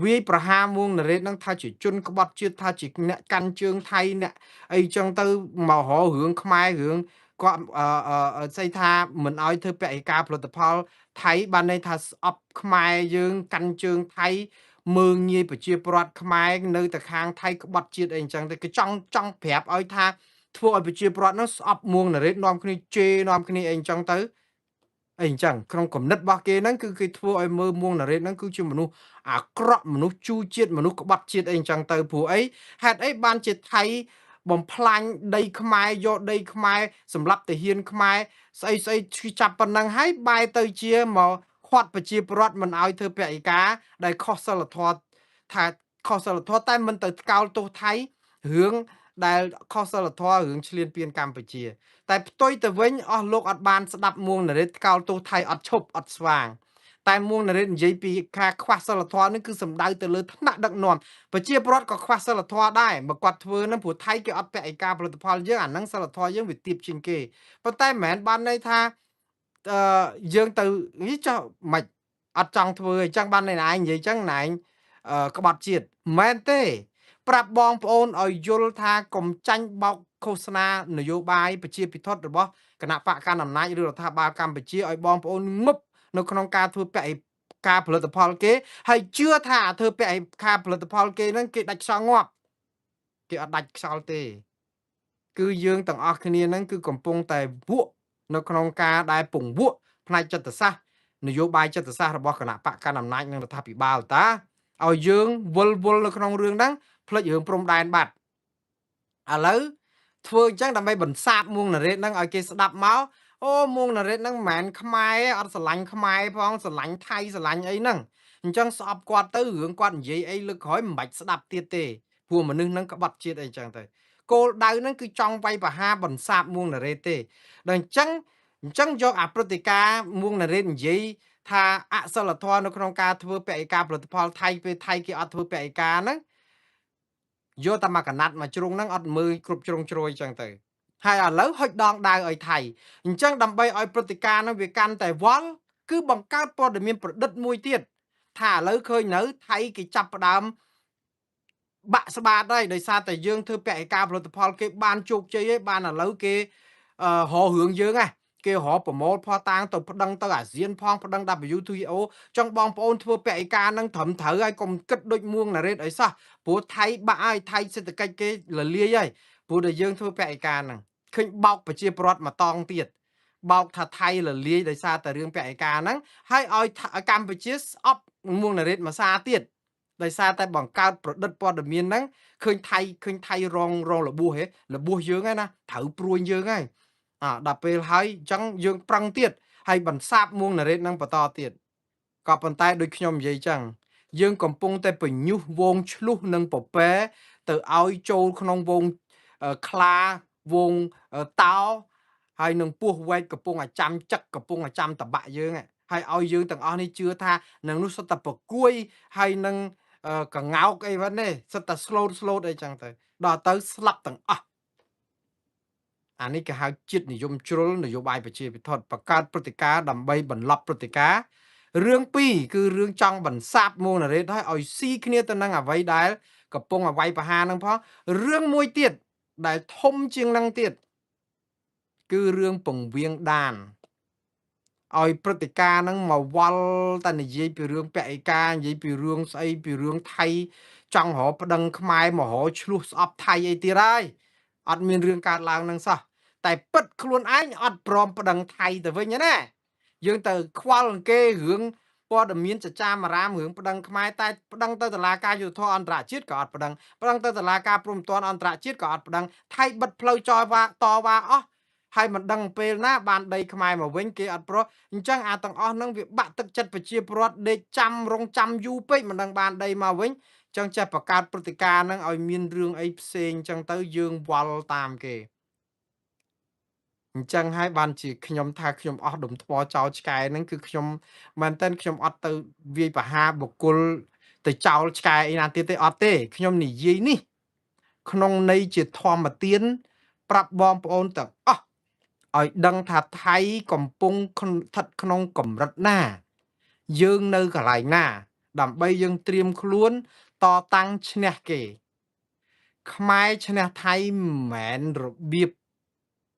វាយប្រហារមួងណារ៉េតហ្នឹងថាជាជនក្បត់ជាតិថាជាអ្នកកាន់ជើងថៃអ្នកអីចឹងទៅមករករឿងខ្មែររឿងគាត់ស្អីថាមិនអោយធ្វើបរិការផលិតផលថៃបានន័យថាស្អប់ខ្មែរយើងកាន់ជើងថៃមើងងាយប្រជាពលរដ្ឋខ្មែរនៅតែខាងថៃក្បត់ជាតិអីចឹងទៅគេចង់ប្រាប់ឲ្យថាធ្វើឲ្យប្រជាពលរដ្ឋហ្នឹងស្អប់មួងណារ៉េតនាំគ្នាជេរនាំគ្នាអីចឹងទៅអីចឹងក្នុងគំនិតរបស់គេហ្នឹងគឺគេធ្វើឲ្យមើលមួងណារ៉េតហ្នឹងគឺជាមនុស្សអាក្រក់មនុស្សជូរជាតិមនុស្សក្បត់ជាតិអីចឹងទៅព្រោះអីហេតុអីបានជាថៃបំផ្លាញដីខ្មែរយកដីខ្មែរសម្រាប់ទាហានខ្មែរស្អីចាប់ប៉ុណ្ណឹងហើយបែរទៅជាមកឃ ាត់ប្រជាពលរដ្ឋមិនឲ្យធ្វើពហិការដែលខុសសិលធម៌ថាខុសសិលធម៌តែមិនទៅថ្កោលទោសថៃរឿងដែលខុសសិលធម៌រឿងឈ្លានពានកម្ពុជា តែផ្ទុយទៅវិញអស់លោកអត់បានស្ដាប់មួងនរេតថ្កោលទោសថៃអត់ឈប់អត់ស្វាងតែមួងនរេតនិយាយពីការខ្វះសិលធម៌នេះគឺសំដៅទៅលើថ្នាក់ដឹកនាំប្រជាពលរដ្ឋក៏ខ្វះសិលធម៌ដែរបើគាត់ធ្វើនឹងព្រោះថៃគេអត់ពាក់ឯកាផលិតផលយើងអាហ្នឹងសិលធម៌យើងវាទាបជាងគេប៉ុន្តែមិនមែនបានន័យថាយើងទៅនេះចោះមិនអត់ចង់ធ្វើអញ្ចឹងបានន័យឯងនិយាយអញ្ចឹងណែឯងក្បត់ជាតិមិនមែនទេប្រាប់បងប្អូនឲ្យយល់ថាកុំចាញ់បោកឃោសនានយោបាយប្រជាពិធរបស់គណៈបកកណ្ដាលអំណាចឬរដ្ឋាភិបាលកម្ពុជាឲ្យបងប្អូនងប់នៅក្នុងការធ្វើពហិការផលិតផលគេហើយជឿថាធ្វើពហិការផលិតផលគេហ្នឹងគេដាច់ខ្យល់ងាប់គេអត់ដាច់ខ្យល់ទេគឺយើងទាំងអស់គ្នាហ្នឹងគឺកំពុងតែវក់នៅក្នុងការដែលពង្វក់ផ្នែកចិត្តសាស្ត្រនយោបាយចិត្តសាស្ត្ររបស់គណៈបកកណ្ដាលអំណាចនិងរដ្ឋាភិបាលតាឲ្យយើងវល់នៅក្នុងរឿងហ្នឹងផ្លិចរឿងព្រំដែនបាត់ឥឡូវធ្វើអញ្ចឹងដើម្បីបន្សាបមួងនរេតហ្នឹងឲ្យគេស្ដាប់មកអូមួងនរេតហ្នឹងមិនមែនខ្មែរអត់ស្រឡាញ់ខ្មែរផងស្រឡាញ់ថៃស្រឡាញ់អីហ្នឹងអញ្ចឹងស្អប់គាត់ទៅរឿងគាត់និយាយអីលើកក្រោយមិនបាច់ស្ដាប់ទៀតទេព្រោះមនុស្សហ្នឹងក្បត់ជាតិអីចឹងទៅគោលដៅហ្នឹងគឺចង់វាយប្រហារបន្សាបមួងនរេតទេដល់អញ្ចឹងយកអាព្រឹត្តិការណ៍មួងនរេតនិយាយថាអសិលធម៌នៅក្នុងការធ្វើពហិការផលិតផលថៃពេលថៃគេអត់ធ្វើពហិការហ្នឹងយកតែមកកណាត់មកជ្រុងហ្នឹងអត់មើលគ្រប់ជ្រុងជ្រោយចឹងទៅហើយឥឡូវហុចដងដាវឲ្យថៃអញ្ចឹងដើម្បីឲ្យព្រឹត្តិការណ៍ហ្នឹងវាកាន់តែវល់គឺបង្កើតព័ត៌មានប្រឌិតមួយទៀតថាឥឡូវឃើញនៅថៃគេចាប់ផ្ដើមបាក់ស្បាតហើយដោយសារតែយើងធ្វើពហិការផលិតផលគេបានជោគជ័យហើយបានឥឡូវគេរករឿងយើងហ៎គេរកប្រមូលផោះតាងទៅប្តឹងទៅអាស៊ានផងប្តឹង WTO ចង់បងប្អូនធ្វើពហិការនឹងត្រឹមត្រូវហើយកុំគិតដូចមួងណារ៉េតអីសោះព្រោះថៃបាក់ហើយថៃសេដ្ឋកិច្ចគេលលាយហើយព្រោះតែយើងធ្វើពហិការហ្នឹងឃើញបោកប្រជាពលរដ្ឋមកតង់ទៀតបោកថាថៃលលាយដោយសារតែរឿងពហិការហ្នឹងហើយឲ្យកម្ពុជាស្អប់មួងណារ៉េតមួយសារទៀតដោយសារតែបង្កើតប្រឌិតព័ត៌មានហ្នឹងឃើញថៃរងរបួសហេរបួសយើងហើយណាត្រូវព្រួយយើងហើយដល់ពេលហើយអញ្ចឹងយើងប្រឹងទៀតហើយបន្សាបមួងណារ៉េតនឹងបន្តទៀតក៏ប៉ុន្តែដូចខ្ញុំនិយាយអញ្ចឹងយើងកំពុងតែបញ្ញុះវងឆ្លុះនិងពពែទៅឲ្យចូលក្នុងវងខ្លាវងតោហើយនឹងពោះវែកកំពុងអាចាំចឹកកំពុងអាចាំតបាក់យើងហើយឲ្យយើងទាំងអស់នេះជឿថានឹងនោះសុទ្ធតែប្រគួយហើយនឹងកងោកអីវ៉ានេះសុទ្ធតែស្លូតអីចឹងទៅដល់ទៅស្លាប់ទាំងអស់អានេះគេហៅជាតិនិយមជ្រុលនយោបាយប្រជាពិធបង្កើតព្រឹត្តិការណ៍ដើម្បីបន្លប់ព្រឹត្តិការណ៍រឿងពីរគឺរឿងចង់បន្សាបមួងណារ៉េតឲ្យស៊ីគ្នាទៅនឹងអ្វីដែលកំពុងអវ័យបហានឹងផងរឿងមួយទៀតដែលធំជាងនឹងទៀតគឺរឿងពង្វៀងដានឲ្យព្រឹត្តិការណ៍ហ្នឹងមកវល់តែនិយាយពីរឿងពហិការនិយាយពីរឿងស្អីពីរឿងថៃចង់រកប្តឹងខ្មែរមករកឆ្លោះស្អប់ថៃអីទៀតហើយអត់មានរឿងកើតឡើងនឹងសោះតែពិតខ្លួនឯងអត់ព្រមប្តឹងថៃទៅវិញណាយើងទៅខ្វល់គេរឿងព័ត៌មានចចាមអារាមរឿងប្តឹងខ្មែរតែប្តឹងទៅតុលាការយុត្តិធម៌អន្តរជាតិក៏អត់ប្តឹងទៅតុលាការព្រហ្មទណ្ឌអន្តរជាតិក៏អត់ប្តឹងថៃបិទផ្លូវចោលតវ៉ាអស់ហើយមិនដឹងពេលណាបានដីខ្មែរមកវិញគេអត់ព្រោះអញ្ចឹងអាទាំងអស់ហ្នឹងវាបាក់ទឹកចិត្តប្រជាពលរដ្ឋដេកចាំរងចាំយូរពេកមិនដឹងបានដីមកវិញអញ្ចឹងចេះបង្កើតព្រឹត្តិការណ៍ហ្នឹងឲ្យមានរឿងអីផ្សេងអញ្ចឹងទៅយើងវល់តាមគេអញ្ចឹងហើយបានជាខ្ញុំថាខ្ញុំអស់ដុំថ្មចោលឆ្កែហ្នឹងគឺខ្ញុំមែនតើខ្ញុំអត់ទៅវាយប្រហារបុគ្គលទៅចោលឆ្កែអីណាទៀតទេអត់ទេខ្ញុំនិយាយនេះក្នុងន័យជាធម្មទានប្រាប់បងប្អូនទាំងអស់ឲ្យដឹងថាថៃកំពុងស្ថិតក្នុងកម្រិតណាយើងនៅកន្លែងណាដើម្បីយើងត្រៀមខ្លួនតតាំងឈ្នះគេខ្មែរឈ្នះថៃមិនមែនរបៀប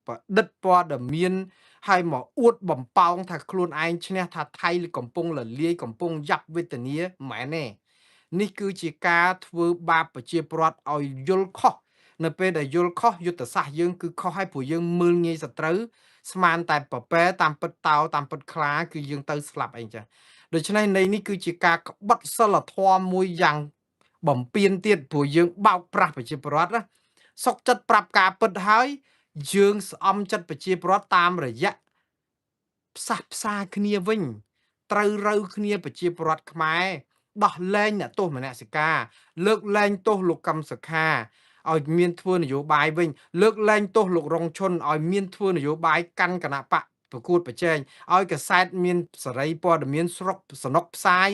ប្រឌិតព័ត៌មានហើយមកអួតបំពងថាខ្លួនឯងឈ្នះថាថៃកំពុងលលាយកំពុងយ៉ាប់វេទនាមិនមែនទេនេះគឺជាការធ្វើបាបប្រជាពលរដ្ឋឲ្យយល់ខុសនៅពេលដែលយល់ខុសយុទ្ធសាស្ត្រយើងគឺខុសហើយព្រោះយើងមើលងាយសត្រូវស្មានតែប្រពែតាមពិតតោតាមពិតខ្លាគឺយើងទៅស្លាប់អីចឹងដូច្នេះនៃនេះគឺជាការក្បត់សិលធម៌មួយយ៉ាងបំពេញទៀតព្រោះយើងបោកប្រាស់ប្រជាពលរដ្ឋណាសុកចិត្តប្រាប់ការពិតហើយយើងស្អំចិត្តប្រជាពលរដ្ឋតាមរយៈផ្សះផ្សាគ្នាវិញ ត្រូវរូវគ្នាប្រជាពលរដ្ឋខ្មែរដោះលែងអ្នកទោសមនសិការលើកលែងទោសលោកកឹមសុខាឲ្យមានធ្វើនយោបាយវិញលើកលែងទោសលោករងឈុនឲ្យមានធ្វើនយោបាយកាន់គណៈបកប្រកួតប្រជែងឲ្យកសែតមានសេរីព័ត៌មានស្រុកសនុកផ្សាយ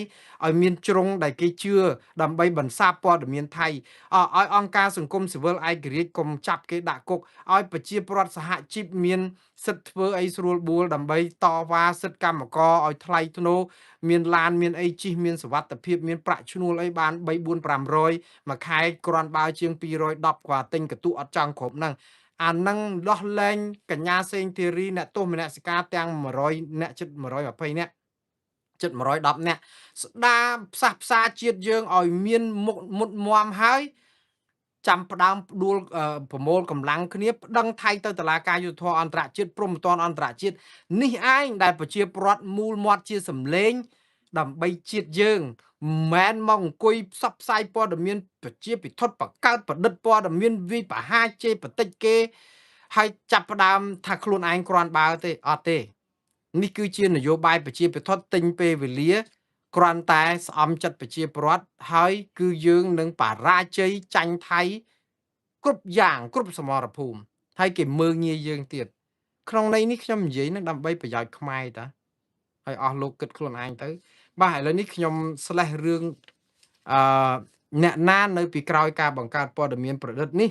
ឲ្យមានជ្រុងដែលគេជឿដើម្បីបន្សាបព័ត៌មានថៃឲ្យអង្គការសង្គមស៊ីវិលឯករាជ្យកុំចាប់គេដាក់គុកឲ្យប្រជាពលរដ្ឋសហជីពមានសិទ្ធិធ្វើអីស្រួលបួលដើម្បីតវ៉ាសិទ្ធិកម្មករឲ្យថ្លៃធ្នូមានឡានមានអីជិះមានសុវត្ថិភាពមានប្រាក់ឈ្នួលអីបាន3 4 500មួយខែគ្រាន់បើជាង210គាត់ទិញកន្ទុកអត់ចង់គ្រប់ហ្នឹងអានឹងដោះលែងកញ្ញាសេងធីរីអ្នកទោសមនសិការទាំង100អ្នកជិត120អ្នកជិត110អ្នកស្ដារផ្សះផ្សាជាតិយើងឲ្យមានមុតមមហើយចាំផ្ដើមផ្ដួលប្រមូលកម្លាំងគ្នាប្តឹងថៃទៅតុលាការយុត្តិធម៌អន្តរជាតិព្រហ្មទណ្ឌអន្តរជាតិនេះឯងដែលប្រជាពលរដ្ឋមូលមាត់ជាសម្លេងដើម្បីជាតិយើងមិនមែនមកអង្គុយផ្សព្វផ្សាយព័ត៌មានប្រជាពិធដ្ឋបកើតប្រឌិតព័ត៌មានវិបហាជេរបតិចគេហើយចាប់ផ្ដើមថាខ្លួនឯងគ្រាន់បើទេអត់ទេនេះគឺជានយោបាយប្រជាពិធដ្ឋទិញពេលវេលាគ្រាន់តែស្អំចិត្តប្រជាពលរដ្ឋហើយគឺយើងនឹងបរាជ័យចាញ់ថៃគ្រប់យ៉ាងគ្រប់សមរភូមិហើយគេមើងងាយយើងទៀតក្នុងន័យនេះខ្ញុំនិយាយនឹងដើម្បីប្រយោជន៍ខ្មែរតាហើយអស់លោកគិតខ្លួនឯងទៅបាទឥឡូវនេះខ្ញុំស្លេះរឿងអឺអ្នកណានៅពីក្រោយការបង្កើតព័ត៌មានប្រឌិតនេះ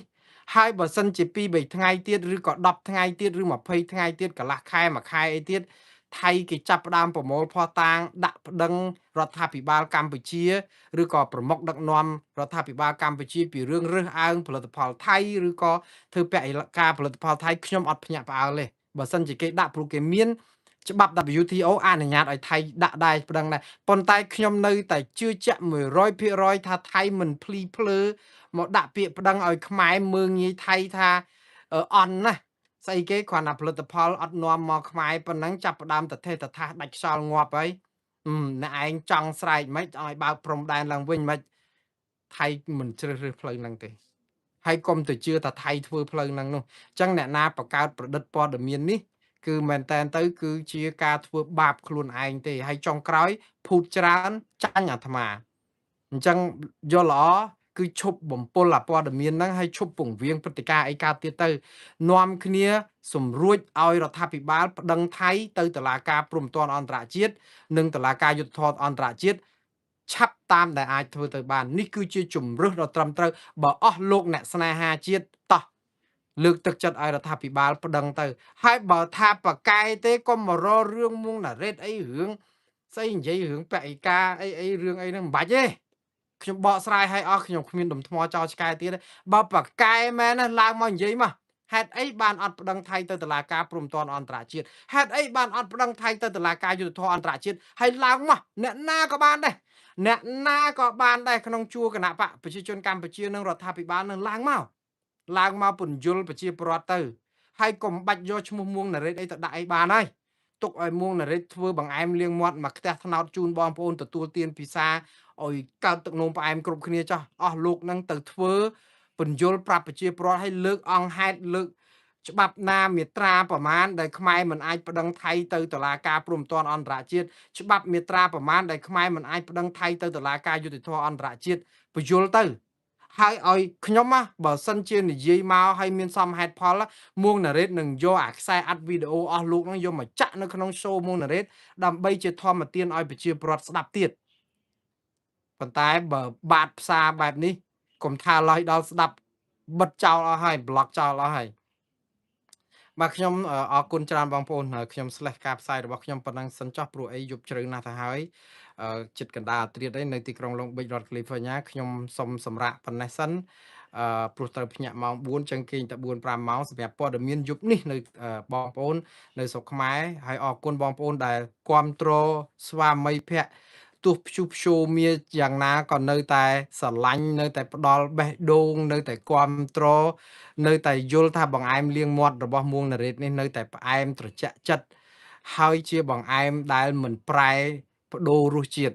ហើយបើសិនជា2 3ថ្ងៃទៀតឬក៏10ថ្ងៃទៀតឬ20ថ្ងៃទៀតកន្លះខែមួយខែអីទៀតថៃគេចាប់ផ្ដើមប្រមូលភស្តុតាងដាក់ប្តឹងរដ្ឋាភិបាលកម្ពុជាឬក៏ប្រមុខដឹកនាំរដ្ឋាភិបាលកម្ពុជាពីរឿងរើសអើងផលិតផលថៃឬក៏ធ្វើពាក់ឯការផលិតផលថៃខ្ញុំអត់ភ្ញាក់ផ្អើលទេបើសិនជាគេដាក់ព្រោះគេមានច្បាប់ WTO អនុញ្ញាតឲ្យថៃដាក់ដែរប្តឹងដែរប៉ុន្តែខ្ញុំនៅតែជឿជាក់100%ថាថៃមិនភ្លីភ្លើមកដាក់ពាក្យប្តឹងឲ្យខ្មែរមើងងាយថៃថាអន់ណាស់ស្អីគេគ្រាន់តែផលិតផលអត់នាំមកខ្មែរប៉ុណ្ណឹងចាប់ផ្ដើមតថេតថាដាច់ខ្យល់ងាប់ហើយអ្នកឯងចង់ស្រែកមិនឲ្យបើកព្រំដែនឡើងវិញមិនថៃមិនជ្រើសរើសផ្លូវហ្នឹងទេហើយកុំទៅជឿថាថៃធ្វើផ្លូវហ្នឹងនោះអញ្ចឹងអ្នកណាបង្កើតប្រឌិតព័ត៌មាននេះគឺមែនតែនទៅគឺជាការធ្វើបាបខ្លួនឯងទេហើយចុងក្រោយភូតច្រើនចាញ់អាត្មាអញ្ចឹងយល់ល្អគឺឈប់បំពល់អាព័ត៌មានហ្នឹងហើយឈប់ពង្រៀងព្រឹត្តិការណ៍អីកើតទៀតទៅនាំគ្នាសម្រួចឲ្យរដ្ឋាភិបាលប្តឹងថៃទៅតុលាការព្រហ្មទណ្ឌអន្តរជាតិនិងតុលាការយុត្តិធម៌អន្តរជាតិឆាប់តាមដែលអាចធ្វើទៅបាននេះគឺជាជំរឹះដ៏ត្រឹមត្រូវបើអស់លោកអ្នកស្នេហាជាតិតោះលើកទឹកចិត្តឲ្យរដ្ឋាភិបាលប្តឹងទៅហើយបើថាបកកាយទេកុំមកររឿងមុងណារ៉េតអីរឿងស្អីនិយាយរឿងបេកាអីរឿងអីហ្នឹងមិនបាច់ទេខ្ញុំបកស្រាយឲ្យអស់ខ្ញុំគ្មានដុំថ្មចោលឆ្កែទៀតបើបកកែមែនណាឡើងមកនិយាយមកហេតុអីបានអត់ប្តឹងថៃទៅតុលាការព្រហ្មទណ្ឌអន្តរជាតិហេតុអីបានអត់ប្តឹងថៃទៅតុលាការយុត្តិធម៌អន្តរជាតិហើយឡើងមកអ្នកណាក៏បានដែរអ្នកណាក៏បានដែរក្នុងជួរគណៈបកប្រជាជនកម្ពុជានិងរដ្ឋាភិបាលនឹងឡើងមកពន្យល់ប្រជាពលរដ្ឋទៅហើយកុំបាច់យកឈ្មោះមួងណារ៉េតអីទៅដាក់អីបានហើយទុកឲ្យមួងណារ៉េតធ្វើបង្អែមលៀងមាត់មកផ្ទះថ្នោតជូនបងប្អូនទទួលទានពិសាឲ្យកើតទឹកនោមផ្អែមគ្រប់គ្នាចោះអស់លោកនឹងទៅធ្វើពន្យល់ប្រាប់ប្រជាពលរដ្ឋឲ្យលើកអង្គហេតុលើកច្បាប់ណាមាត្រាប្រមាណដែលខ្មែរមិនអាចប្តឹងថៃទៅតុលាការព្រហ្មទណ្ឌអន្តរជាតិច្បាប់មាត្រាប្រមាណដែលខ្មែរមិនអាចប្តឹងថៃទៅតុលាការយុត្តិធម៌អន្តរជាតិបញ្យល់ទៅហើយឲ្យខ្ញុំបើសិនជានិយាយមកឲ្យមានសមហេតុផលមួងណារ៉េតនឹងយកអាខ្សែអាត់វីដេអូអស់លោកនឹងយកមកចាក់នៅក្នុង show មួងណារ៉េតដើម្បីជាធម្មទានឲ្យប្រជាពលរដ្ឋស្ដាប់ទៀតប៉ុន្តែបើបាតផ្សារបែបនេះកុំថាឡើយដល់ស្ដាប់បិទចោលអស់ហើយ block ចោលអស់ហើយបាទខ្ញុំអរគុណច្រើនបងប្អូនខ្ញុំស្លេះការផ្សាយរបស់ខ្ញុំប៉ុណ្ណឹងសិនចោះព្រោះអីយប់ជ្រៅណាស់ទៅហើយចិត្តកណ្ដាលត្រៀតអីនៅទីក្រុង Long Beach រដ្ឋ California ខ្ញុំសុំសម្រាប់ប៉ុណ្ណេះសិនព្រោះត្រូវភ្ញាក់ម៉ោង4ចឹងគេងតែ 4-5 ម៉ោងសម្រាប់ព័ត៌មានយប់នេះនៅបងប្អូននៅស្រុកខ្មែរហើយអរគុណបងប្អូនដែលគ្រប់គ្រងស្វាមីភក្តិទោះព្យុះព្យូមៀយ៉ាងណាក៏នៅតែស្រឡាញ់នៅតែផ្ដល់បេះដូងនៅតែគ្រប់គ្រងនៅតែយល់ថាបង្អែមលៀងមាត់របស់មួងណារ៉េតនេះនៅតែផ្អែមត្រជាក់ចិត្តហើយជាបង្អែមដែលមិនប្រែប្ដូររសជាតិ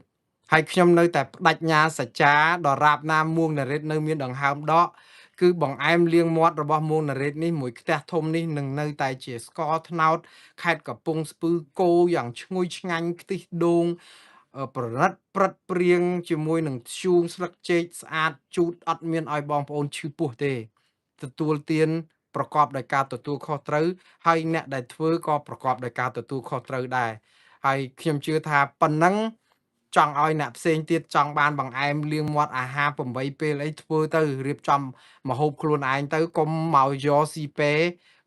ហើយខ្ញុំនៅតែបដិញ្ញាសច្ចាដរាបណាមួងណារ៉េតនៅមានដង្ហើមដក គឺបង្អែមលាងមាត់របស់មួងណារ៉េតនេះមួយខ្ទះធំនេះនឹងនៅតែជាស្ករត្នោតខេត្តកំពង់ស្ពឺគោយ៉ាងឈ្ងុយឆ្ងាញ់ខ្ទិះដូងប្រណិតព្រឹតព្រៀងជាមួយនឹងធ្យូងស្លឹកចេកស្អាតជូតអត់មានឲ្យបងប្អូនឈឺពោះទេទទួលទានប្រកបដោយការទទួលខុសត្រូវហើយអ្នកដែលធ្វើក៏ប្រកបដោយការទទួលខុសត្រូវដែរហើយខ្ញុំជឿថាប៉ុណ្ណឹងចង់ឲ្យអ្នកផ្សេងទៀតចង់បានបង្អែមលាងមាត់អាហារ8ពេលអីធ្វើទៅរៀបចំម្ហូបខ្លួនឯងទៅកុំមកយកស៊ីពេ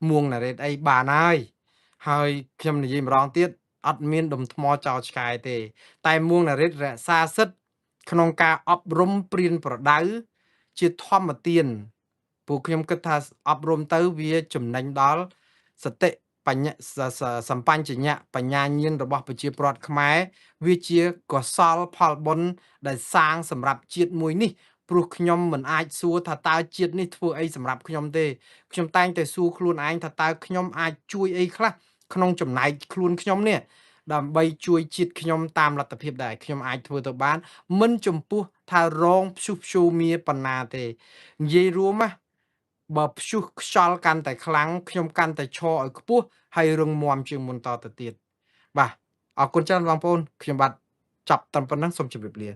មួងណារ៉េតអីបានហើយខ្ញុំនិយាយម្ដងទៀតអត់មានដុំថ្មចោលឆ្កែទេតែមួងណារ៉េតរក្សាសិទ្ធិក្នុងការអប់រំព្រានប្រដៅជាធម្មទានពួកខ្ញុំគិតថាអប់រំទៅវាចំណេញដល់សតិបញ្ញសម្បញ្ញៈបញ្ញាញាណរបស់ប្រជាពលរដ្ឋខ្មែរវាជាកុសលផលបុណ្យដែលសាងសម្រាប់ជាតិមួយនេះព្រោះខ្ញុំមិនអាចសួរថាតើជាតិនេះធ្វើអីសម្រាប់ខ្ញុំទេខ្ញុំតែងតែសួរខ្លួនឯងថាតើខ្ញុំអាចជួយអីខ្លះក្នុងចំណែកខ្លួនខ្ញុំនេះដើម្បីជួយជាតិខ្ញុំតាមលទ្ធភាពដែលខ្ញុំអាចធ្វើទៅបានមិនចំពោះថារងព្យុះព្យូមៀប៉ុណ្ណាទេនិយាយរួមណាបើព្យុះខ្យល់កាន់តែខ្លាំងខ្ញុំកាន់តែឈរឲ្យខ្ពស់ហើយរឹងមាំជាងមុនតទៅទៀតបាទអរគុណច្រើនបងប្អូនខ្ញុំបាទចាប់តែប៉ុណ្ណឹងសូមជម្រាបលា